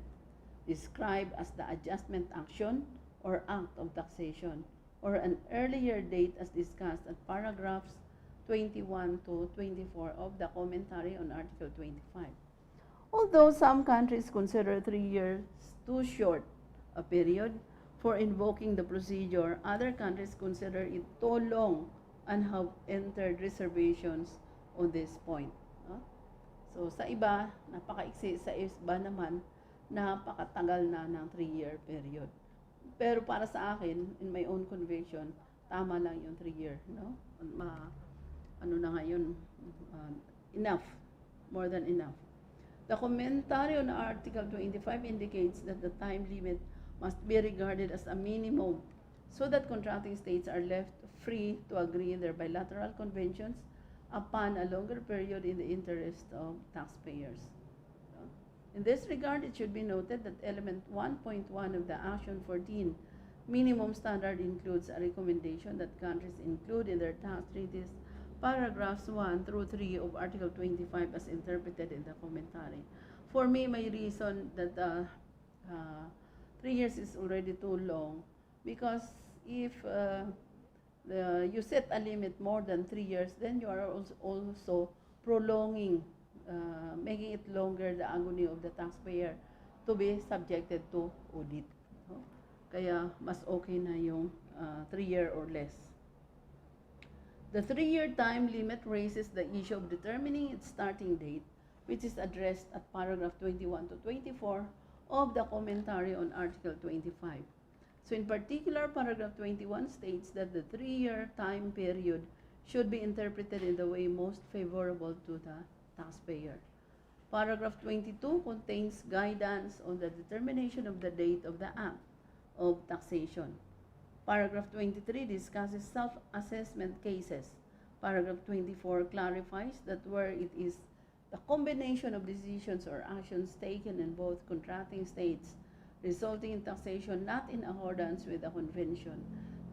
described as the adjustment action or act of taxation, or an earlier date as discussed at paragraphs 21 to 24 of the commentary on Article 25. Although some countries consider 3 years too short a period for invoking the procedure, other countries consider it too long and have entered reservations on this point. So sa iba, napakaiksi, sa iba naman, napakatagal na ng 3-year period. Pero para sa akin, in my own conviction, tama lang yung 3-year, no? Ano na ngayon, enough, more than enough. The commentary on Article 25 indicates that the time limit must be regarded as a minimum so that contracting states are left free to agree in their bilateral conventions upon a longer period in the interest of taxpayers. In this regard, it should be noted that element 1.1 of the Action 14 minimum standard includes a recommendation that countries include in their tax treaties paragraphs 1 through 3 of Article 25 as interpreted in the commentary. For me, my reason that 3 years is already too long, Because if you set a limit more than 3 years, then you are also prolonging, making it longer the agony of the taxpayer to be subjected to audit. No? Kaya mas okay na yung 3-year or less. The 3-year time limit raises the issue of determining its starting date, which is addressed at paragraph 21 to 24 of the commentary on Article 25. So in particular, paragraph 21 states that the 3-year time period should be interpreted in the way most favorable to the taxpayer. Paragraph 22 contains guidance on the determination of the date of the act of taxation. Paragraph 23 discusses self-assessment cases. Paragraph 24 clarifies that where it is the combination of decisions or actions taken in both contracting states resulting in taxation not in accordance with the convention,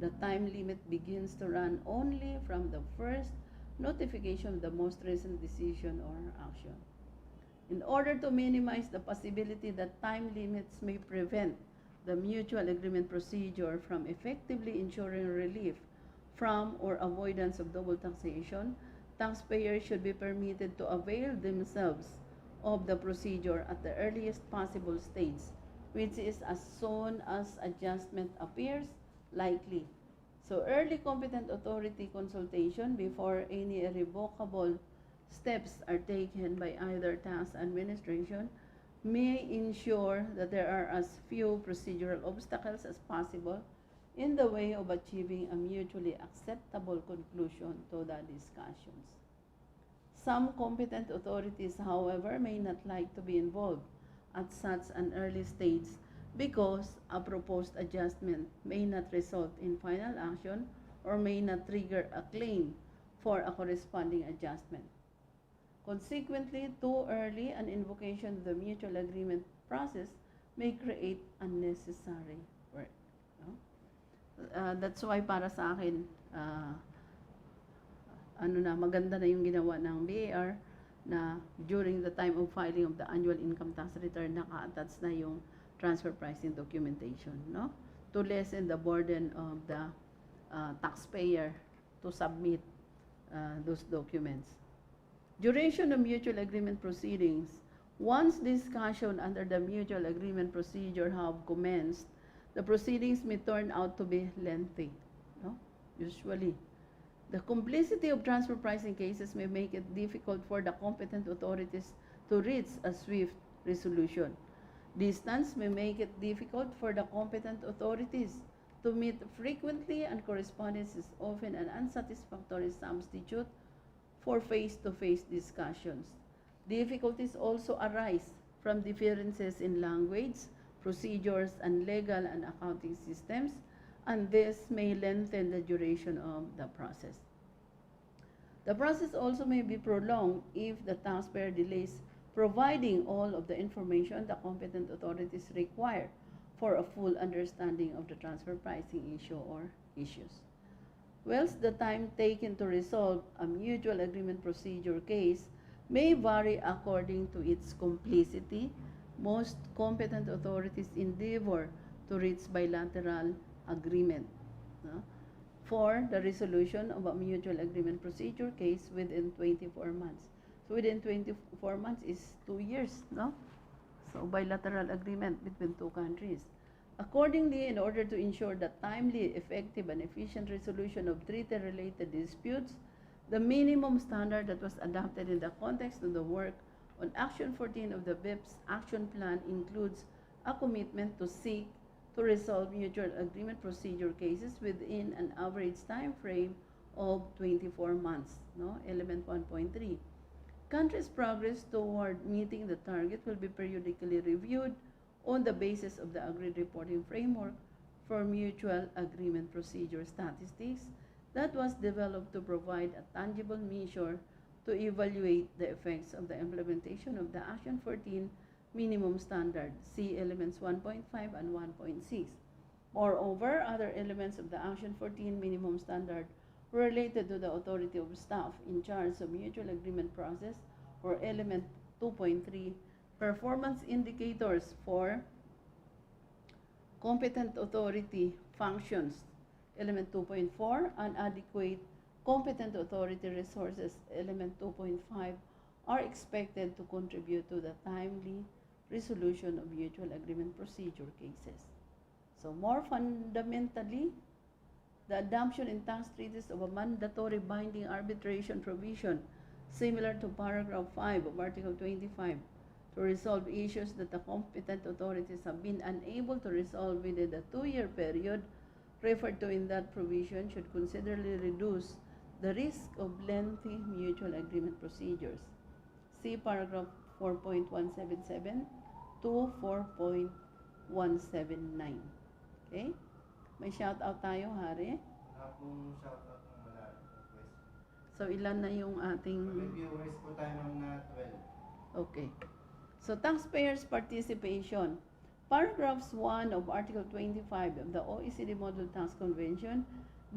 the time limit begins to run only from the first notification of the most recent decision or action. In order to minimize the possibility that time limits may prevent the mutual agreement procedure from effectively ensuring relief from or avoidance of double taxation, taxpayers should be permitted to avail themselves of the procedure at the earliest possible stage, which is as soon as adjustment appears likely. So early competent authority consultation before any irrevocable steps are taken by either tax administration may ensure that there are as few procedural obstacles as possible in the way of achieving a mutually acceptable conclusion to the discussions. Some competent authorities, however, may not like to be involved at such an early stage because a proposed adjustment may not result in final action or may not trigger a claim for a corresponding adjustment. Consequently, too early an invocation of the mutual agreement process may create unnecessary work. No? That's why para sa akin, maganda na yung ginawa ng BAR na during the time of filing of the annual income tax return, naka-attach na yung transfer pricing documentation, no? To lessen the burden of the taxpayer to submit those documents. Duration of mutual agreement proceedings. Once discussion under the mutual agreement procedure have commenced, the proceedings may turn out to be lengthy, no? Usually. The complexity of transfer pricing cases may make it difficult for the competent authorities to reach a swift resolution. Distance may make it difficult for the competent authorities to meet frequently, and correspondence is often an unsatisfactory substitute for face-to-face discussions. Difficulties also arise from differences in language, procedures, and legal and accounting systems, and this may lengthen the duration of the process. The process also may be prolonged if the taxpayer delays providing all of the information the competent authorities require for a full understanding of the transfer pricing issue or issues. Whilst the time taken to resolve a mutual agreement procedure case may vary according to its complexity, most competent authorities endeavor to reach bilateral agreement for the resolution of a mutual agreement procedure case within 24 months. So within 24 months is 2 years, no? So bilateral agreement between two countries. Accordingly, in order to ensure the timely, effective, and efficient resolution of treaty-related disputes, the minimum standard that was adopted in the context of the work on Action 14 of the BEPS Action Plan includes a commitment to seek to resolve mutual agreement procedure cases within an average time frame of 24 months, no? Element 1.3. Countries' progress toward meeting the target will be periodically reviewed on the basis of the agreed reporting framework for mutual agreement procedure statistics that was developed to provide a tangible measure to evaluate the effects of the implementation of the Action 14 minimum standard, see elements 1.5 and 1.6. Moreover, other elements of the Action 14 minimum standard related to the authority of staff in charge of mutual agreement process, or element 2.3, performance indicators for competent authority functions, element 2.4, and adequate competent authority resources, element 2.5, are expected to contribute to the timely resolution of mutual agreement procedure cases. So more fundamentally, the adoption in tax treaties of a mandatory binding arbitration provision similar to paragraph 5 of Article 25 to resolve issues that the competent authorities have been unable to resolve within the 2-year period referred to in that provision should considerably reduce the risk of lengthy mutual agreement procedures. See paragraph 4.177 to 4.179. Okay? May shout out tayo, Hari. Wala pong shoutout ng wala request. So, ilan na yung ating... May viewers po tayo na 12. Okay. So, taxpayers' participation. Paragraphs 1 of Article 25 of the OECD Model Tax Convention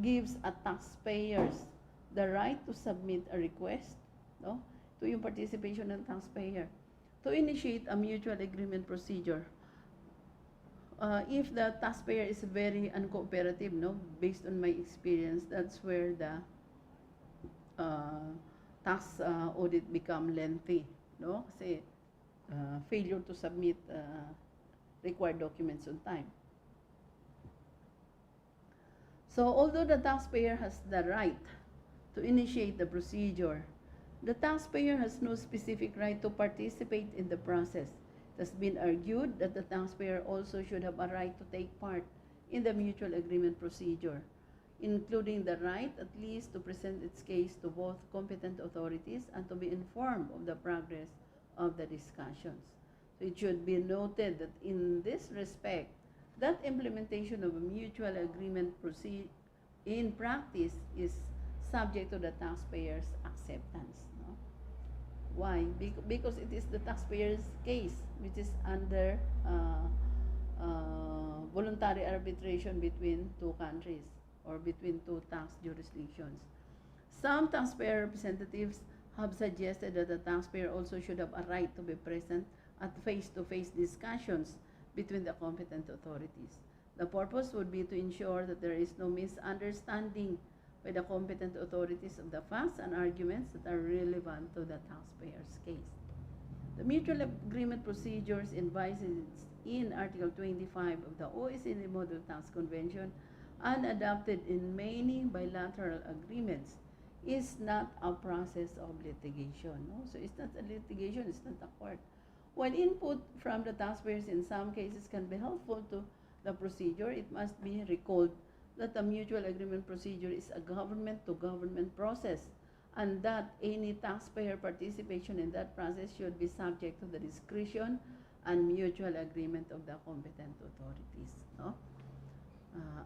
gives a taxpayers the right to submit a request, no? To yung participation ng taxpayer to initiate a mutual agreement procedure. If the taxpayer is very uncooperative, no, based on my experience, that's where the tax audit become lengthy, no? Kasi failure to submit required documents on time. So, although the taxpayer has the right to initiate the procedure, the taxpayer has no specific right to participate in the process. It has been argued that the taxpayer also should have a right to take part in the mutual agreement procedure, including the right at least to present its case to both competent authorities and to be informed of the progress of the discussions. So it should be noted that in this respect, that implementation of a mutual agreement in practice is subject to the taxpayer's acceptance. No? Why? Because it is the taxpayer's case which is under voluntary arbitration between two countries or between two tax jurisdictions. Some taxpayer representatives have suggested that the taxpayer also should have a right to be present at face-to-face discussions between the competent authorities. The purpose would be to ensure that there is no misunderstanding by the competent authorities of the facts and arguments that are relevant to the taxpayer's case. The mutual agreement procedures envisaged in Article 25 of the OECD Model Tax Convention and adopted in many bilateral agreements is not a process of litigation. No? So it's not a litigation, it's not a court. While input from the taxpayers in some cases can be helpful to the procedure, it must be recalled that the mutual agreement procedure is a government-to-government process and that any taxpayer participation in that process should be subject to the discretion and mutual agreement of the competent authorities. No?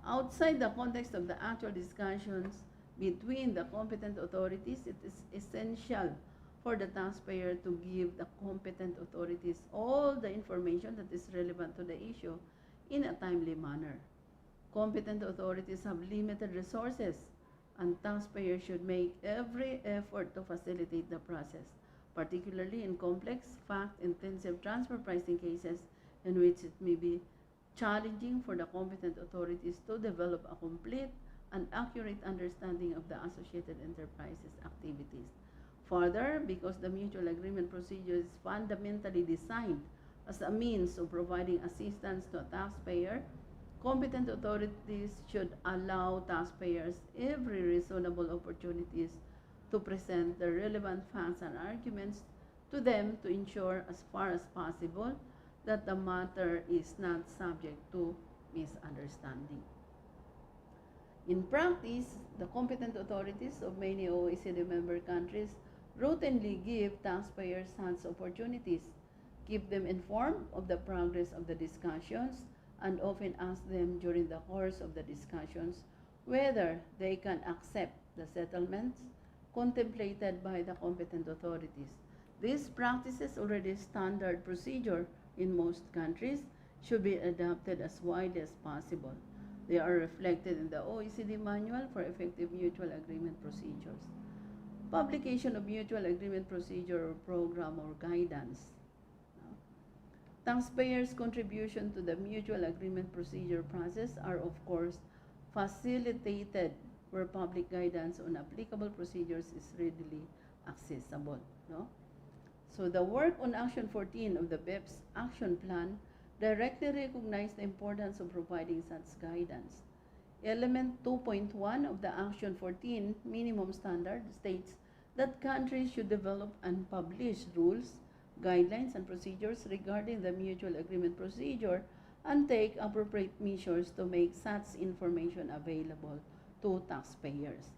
Outside the context of the actual discussions between the competent authorities, it is essential for the taxpayer to give the competent authorities all the information that is relevant to the issue in a timely manner. Competent authorities have limited resources, and taxpayers should make every effort to facilitate the process, particularly in complex, fact-intensive transfer pricing cases in which it may be challenging for the competent authorities to develop a complete and accurate understanding of the associated enterprises' activities. Further, because the mutual agreement procedure is fundamentally designed as a means of providing assistance to a taxpayer, competent authorities should allow taxpayers every reasonable opportunities to present the relevant facts and arguments to them to ensure as far as possible that the matter is not subject to misunderstanding. In practice, the competent authorities of many OECD member countries routinely give taxpayers such opportunities, keep them informed of the progress of the discussions, and often ask them during the course of the discussions whether they can accept the settlements contemplated by the competent authorities. These practices, already standard procedure in most countries, should be adopted as widely as possible. They are reflected in the OECD Manual for Effective Mutual Agreement Procedures. Publication of Mutual Agreement Procedure or Program or Guidance. Taxpayers' contribution to the mutual agreement procedure process are, of course, facilitated where public guidance on applicable procedures is readily accessible. No? So the work on Action 14 of the BEPS Action Plan directly recognized the importance of providing such guidance. Element 2.1 of the Action 14 minimum standard states that countries should develop and publish rules, guidelines, and procedures regarding the mutual agreement procedure and take appropriate measures to make such information available to taxpayers.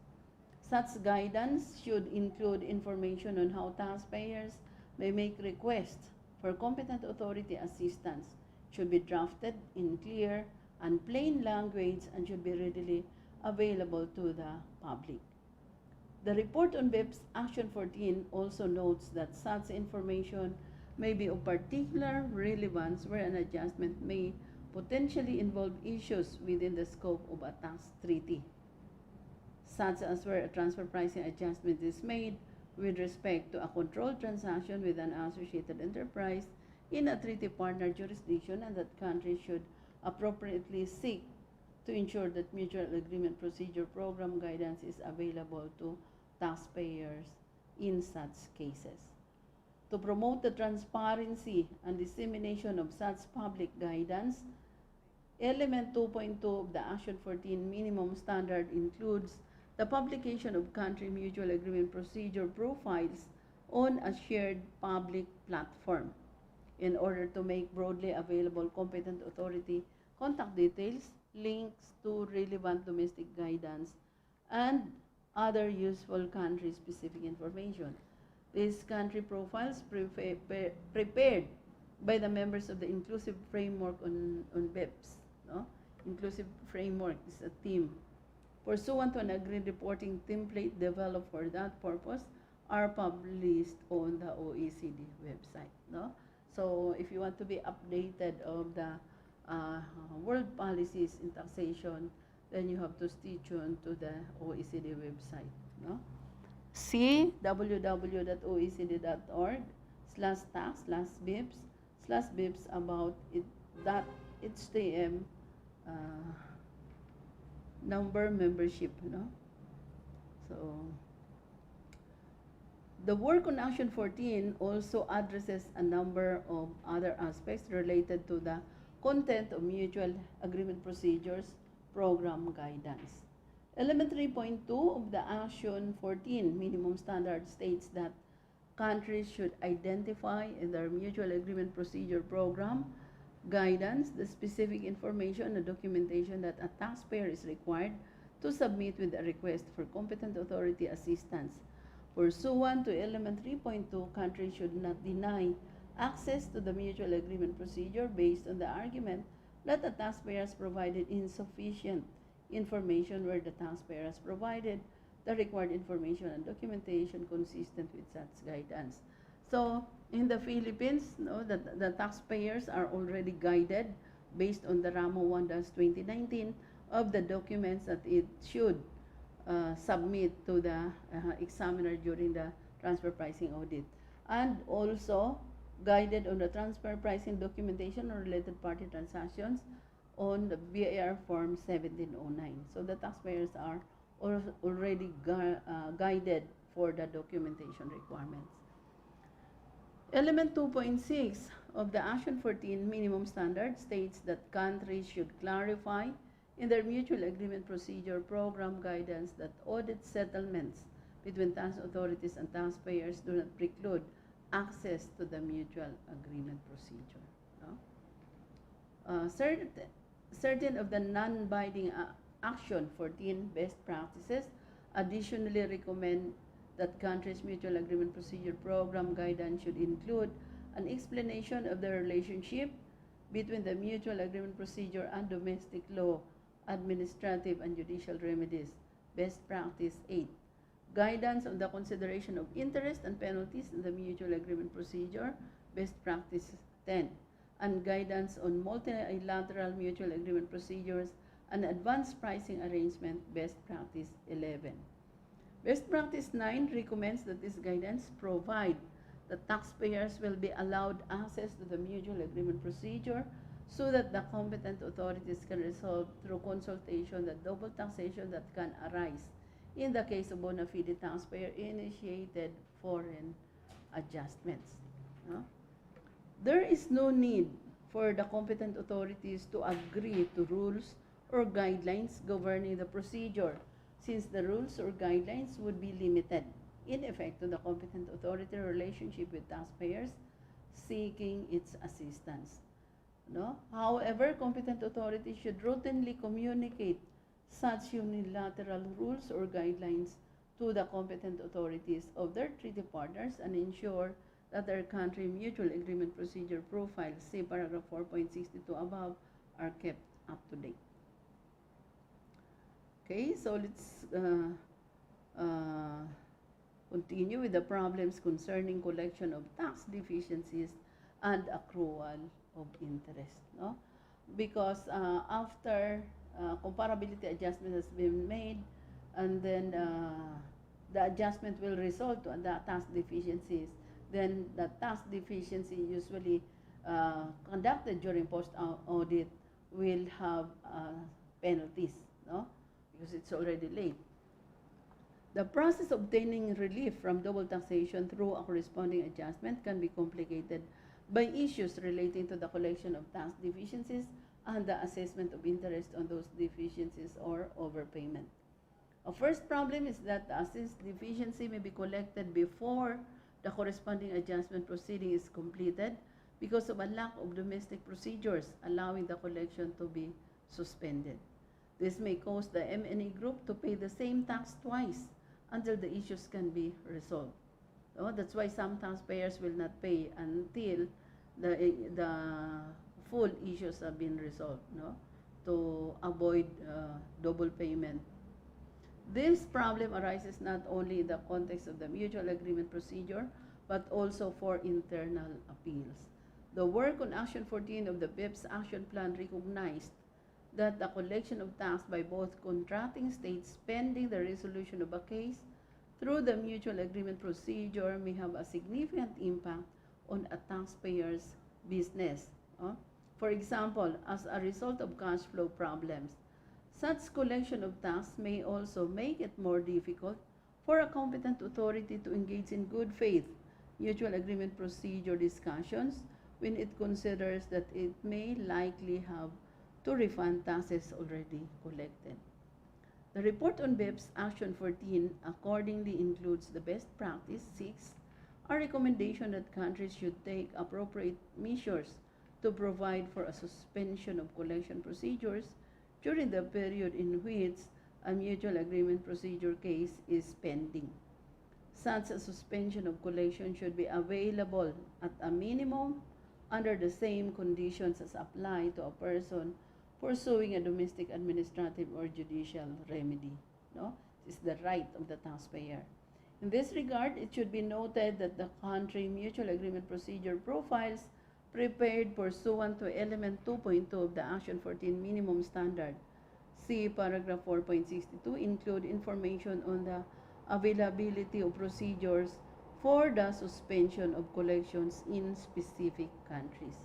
Such guidance should include information on how taxpayers may make requests for competent authority assistance, should be drafted in clear and plain language, and should be readily available to the public. The report on BEPS Action 14 also notes that such information may be of particular relevance where an adjustment may potentially involve issues within the scope of a tax treaty, such as where a transfer pricing adjustment is made with respect to a controlled transaction with an associated enterprise in a treaty partner jurisdiction, and that countries should appropriately seek to ensure that mutual agreement procedure program guidance is available to taxpayers in such cases. To promote the transparency and dissemination of such public guidance, Element 2.2 of the Action 14 minimum standard includes the publication of country mutual agreement procedure profiles on a shared public platform in order to make broadly available competent authority contact details, links to relevant domestic guidance, and other useful country-specific information. These country profiles prepared by the members of the Inclusive Framework on BEPS. No? Inclusive Framework is a team. Pursuant to an agreed reporting template developed for that purpose, are published on the OECD website. No? So if you want to be updated of the world policies in taxation, then you have to stay tuned to the OECD website. No? See www.oecd.org/tax/BIPS about it.htm number membership. No? So the work on Action 14 also addresses a number of other aspects related to the content of mutual agreement procedures program guidance. Element 3.2 of the Action 14 minimum standard states that countries should identify in their mutual agreement procedure program guidance the specific information and documentation that a taxpayer is required to submit with a request for competent authority assistance. Pursuant to Element 3.2, countries should not deny access to the mutual agreement procedure based on the argument that the taxpayer has provided insufficient information where the taxpayer has provided the required information and documentation consistent with such guidance. So in the Philippines, no, the taxpayers are already guided based on the RAMO 1-2019 of the documents that it should submit to the examiner during the transfer pricing audit, and also guided on the transfer pricing documentation or related party transactions on the BAR Form 1709. So the taxpayers are already guided for the documentation requirements. Element 2.6 of the Action 14 minimum standard states that countries should clarify in their mutual agreement procedure program guidance that audit settlements between tax authorities and taxpayers do not preclude access to the mutual agreement procedure. No? Certain of the non-binding Action 14 best practices additionally recommend that countries' mutual agreement procedure program guidance should include an explanation of the relationship between the mutual agreement procedure and domestic law, administrative and judicial remedies, best practice 8. Guidance on the consideration of interest and penalties in the mutual agreement procedure, best practice 10. And guidance on multilateral mutual agreement procedures and advanced pricing arrangement, best practice 11. Best practice 9 recommends that this guidance provide the taxpayers will be allowed access to the mutual agreement procedure so that the competent authorities can resolve through consultation the double taxation that can arise in the case of bona fide taxpayer initiated foreign adjustments. No? There is no need for the competent authorities to agree to rules or guidelines governing the procedure, since the rules or guidelines would be limited, in effect, to the competent authority relationship with taxpayers seeking its assistance. No? However, competent authorities should routinely communicate such unilateral rules or guidelines to the competent authorities of their treaty partners and ensure that their country mutual agreement procedure profiles, see paragraph 4.62 above, are kept up to date. Okay, so let's continue with the problems concerning collection of tax deficiencies and accrual of interest. No? Because after comparability adjustment has been made, and then the adjustment will result to the tax deficiencies, then the tax deficiency usually conducted during post-audit will have penalties, no? Because it's already late. The process of obtaining relief from double taxation through a corresponding adjustment can be complicated by issues relating to the collection of tax deficiencies and the assessment of interest on those deficiencies or overpayment. A first problem is that the assessed deficiency may be collected before the corresponding adjustment proceeding is completed because of a lack of domestic procedures allowing the collection to be suspended. This may cause the M&E group to pay the same tax twice until the issues can be resolved. So that's why some taxpayers will not pay until the full issues have been resolved, no? To avoid double payment. This problem arises not only in the context of the mutual agreement procedure, but also for internal appeals. The work on Action 14 of the BEPS Action Plan recognized that the collection of tax by both contracting states pending the resolution of a case through the mutual agreement procedure may have a significant impact on a taxpayer's business. For example, as a result of cash flow problems, such collection of tax may also make it more difficult for a competent authority to engage in good faith mutual agreement procedure discussions when it considers that it may likely have to refund taxes already collected. The report on BEPS Action 14 accordingly includes the best practice 6, a recommendation that countries should take appropriate measures to provide for a suspension of collection procedures during the period in which a mutual agreement procedure case is pending. Such a suspension of collection should be available at a minimum under the same conditions as apply to a person pursuing a domestic administrative or judicial remedy. No? This is the right of the taxpayer. In this regard, it should be noted that the country mutual agreement procedure profiles prepared pursuant to element 2.2 of the Action 14 minimum standard, see paragraph 4.62, include information on the availability of procedures for the suspension of collections in specific countries.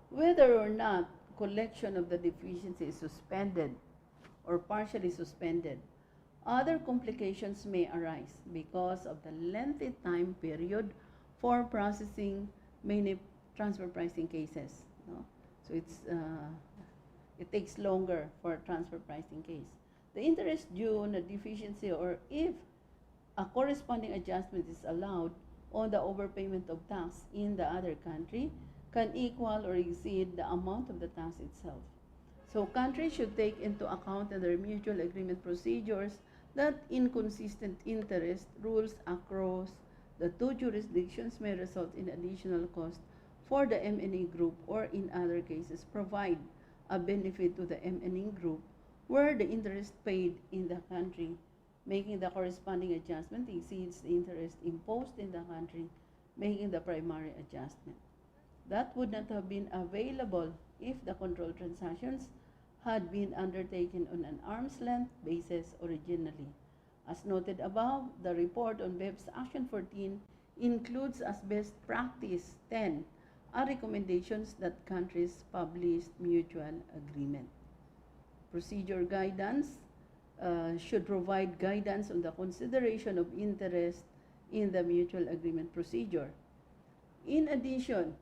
Whether or not collection of the deficiency is suspended or partially suspended, other complications may arise because of the lengthy time period for processing many transfer pricing cases. No? So it takes longer for a transfer pricing case. The interest due on a deficiency, or if a corresponding adjustment is allowed on the overpayment of tax in the other country, can equal or exceed the amount of the tax itself. So countries should take into account in their mutual agreement procedures that inconsistent interest rules across the two jurisdictions may result in additional cost for the M&E group, or in other cases provide a benefit to the M&E group where the interest paid in the country making the corresponding adjustment exceeds the interest imposed in the country making the primary adjustment. That would not have been available if the control transactions had been undertaken on an arm's length basis originally. As noted above, the report on BEPS Action 14 includes as best practice 10 are recommendations that countries publish mutual agreement. Procedure guidance should provide guidance on the consideration of interest in the mutual agreement procedure. In addition,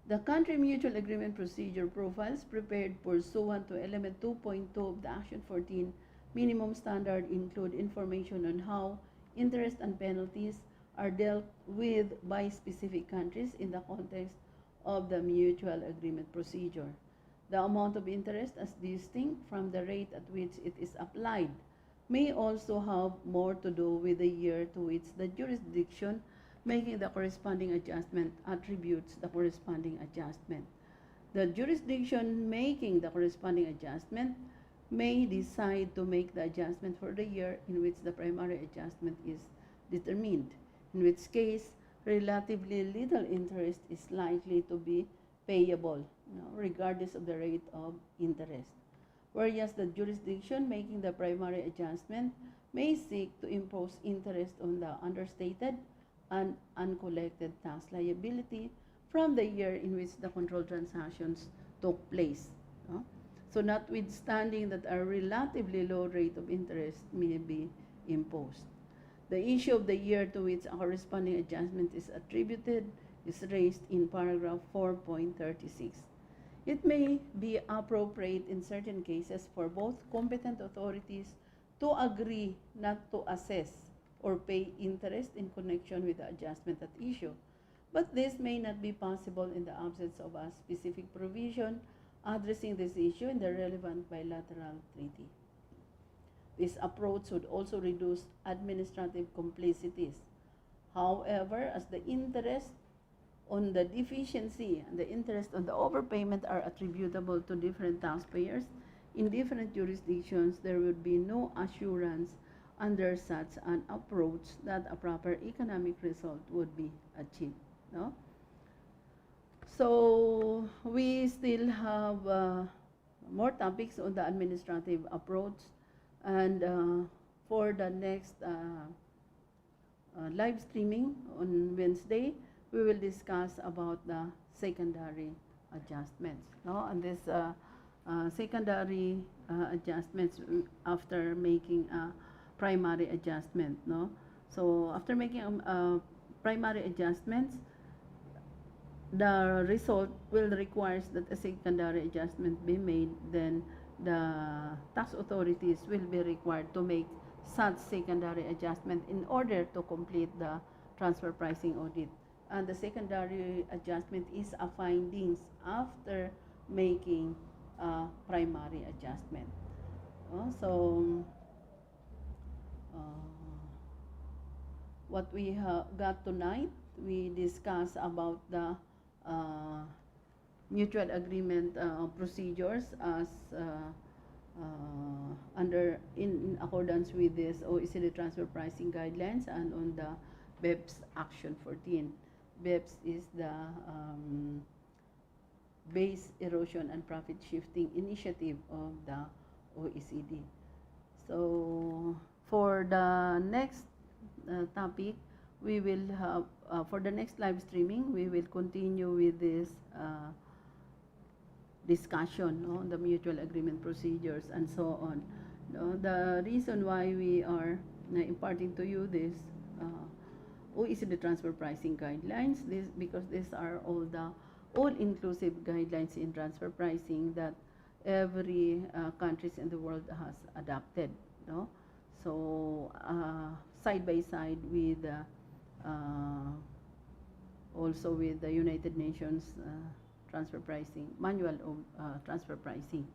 the country mutual agreement procedure profiles prepared pursuant to element 2.2 of the Action 14 minimum standard include information on how interest and penalties are dealt with by specific countries in the context of the mutual agreement procedure. The amount of interest as distinct from the rate at which it is applied may also have more to do with the year to which the jurisdiction making the corresponding adjustment attributes the corresponding adjustment. The jurisdiction making the corresponding adjustment may decide to make the adjustment for the year in which the primary adjustment is determined, in which case relatively little interest is likely to be payable, regardless of the rate of interest. Whereas the jurisdiction making the primary adjustment may seek to impose interest on the understated and uncollected tax liability from the year in which the control transactions took place. So notwithstanding that a relatively low rate of interest may be imposed. The issue of the year to which a corresponding adjustment is attributed is raised in paragraph 4.36. It may be appropriate in certain cases for both competent authorities to agree not to assess or pay interest in connection with the adjustment at issue, but this may not be possible in the absence of a specific provision addressing this issue in the relevant bilateral treaty. This approach would also reduce administrative complexities. However, as the interest on the deficiency and the interest on the overpayment are attributable to different taxpayers in different jurisdictions, there would be no assurance under such an approach that a proper economic result would be achieved. No? So we still have more topics on the administrative approach, and for the next live streaming on Wednesday, we will discuss about the secondary adjustments. No? And this secondary adjustments after making a primary adjustment. No? So after making primary adjustments, the result will require that a secondary adjustment be made. Then the tax authorities will be required to make such secondary adjustment in order to complete the transfer pricing audit. And the secondary adjustment is a findings after making a primary adjustment. What we got tonight, we discussed about the mutual agreement procedures as in accordance with this OECD transfer pricing guidelines and on the BEPS Action 14. BEPS is the Base Erosion and Profit Shifting Initiative of the OECD. So for the next topic, we will have, for the next live streaming, we will continue with this discussion on the mutual agreement procedures and so on. The reason why we are imparting to you this OECD transfer pricing guidelines, because these are all the all-inclusive guidelines in transfer pricing that every countries in the world has adopted. No? So side by side with also with the United Nations transfer pricing manual of transfer pricing.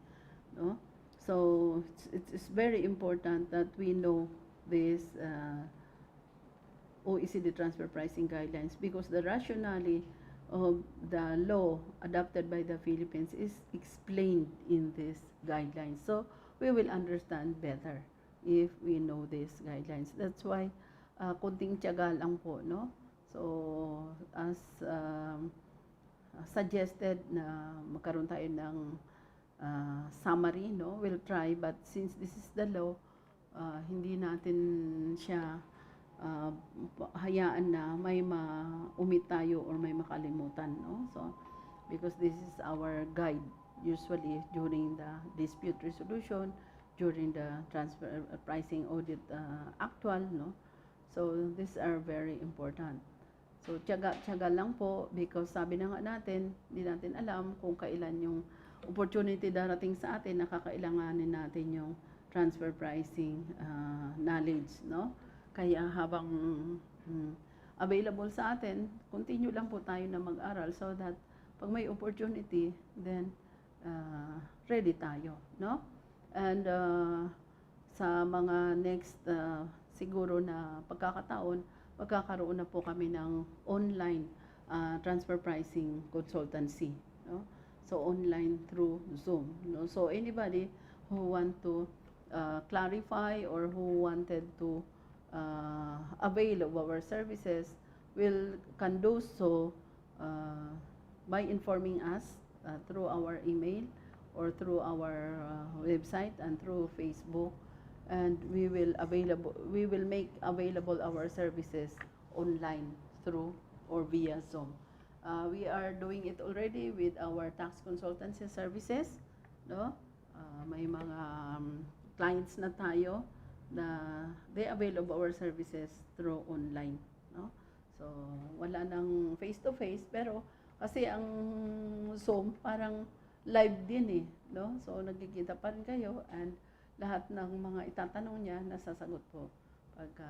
No? So it's very important that we know this OECD transfer pricing guidelines, because the rationale of the law adopted by the Philippines is explained in these guidelines. So we will understand better if we know these guidelines. That's why kunting tiyaga lang po, no? So as suggested na magkaroon tayo ng summary, no? We'll try, but since this is the law, hindi natin siya uh, hayaan na may ma-omit tayo or may makalimutan, no? So, because this is our guide usually during the dispute resolution, during the transfer pricing audit actual, no? So, these are very important. So, tiyaga lang po because sabi na nga natin, hindi natin alam kung kailan yung opportunity darating sa atin na kakailanganin natin yung transfer pricing knowledge, no? Kaya habang available sa atin, continue lang po tayo na mag-aral so that pag may opportunity, then ready tayo, no? And sa mga next siguro na pagkakataon, magkakaroon na po kami ng online transfer pricing consultancy, no? So online through Zoom, no? So anybody who want to clarify or who wanted to avail of our services can do so by informing us through our email or through our website and through Facebook, and we will make available our services online through or via Zoom. We are doing it already with our tax consultancy services, no? May mga clients na tayo na they avail of our services through online, no? So wala nang face to face, pero kasi ang Zoom parang live din eh, no? So nagkikita pa rin kayo and lahat ng mga itatanong niya nasasagot po pagka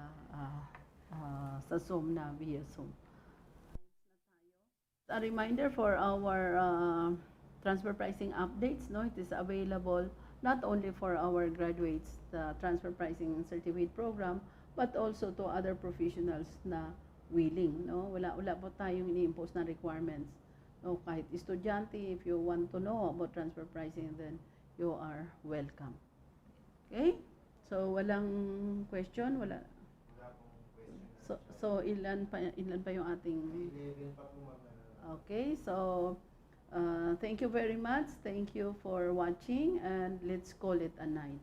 sa Zoom na via Zoom. A reminder for our transfer pricing updates, no? It is available not only for our graduates, the transfer pricing certificate program, but also to other professionals na willing, no? Wala po tayong ini-impose na requirements. No, kahit estudyante, if you want to know about transfer pricing, then you are welcome. Okay? So walang question, wala. Wala pong question. So ilan pa yung ating 11 pa po Okay, so thank you very much. Thank you for watching and let's call it a night.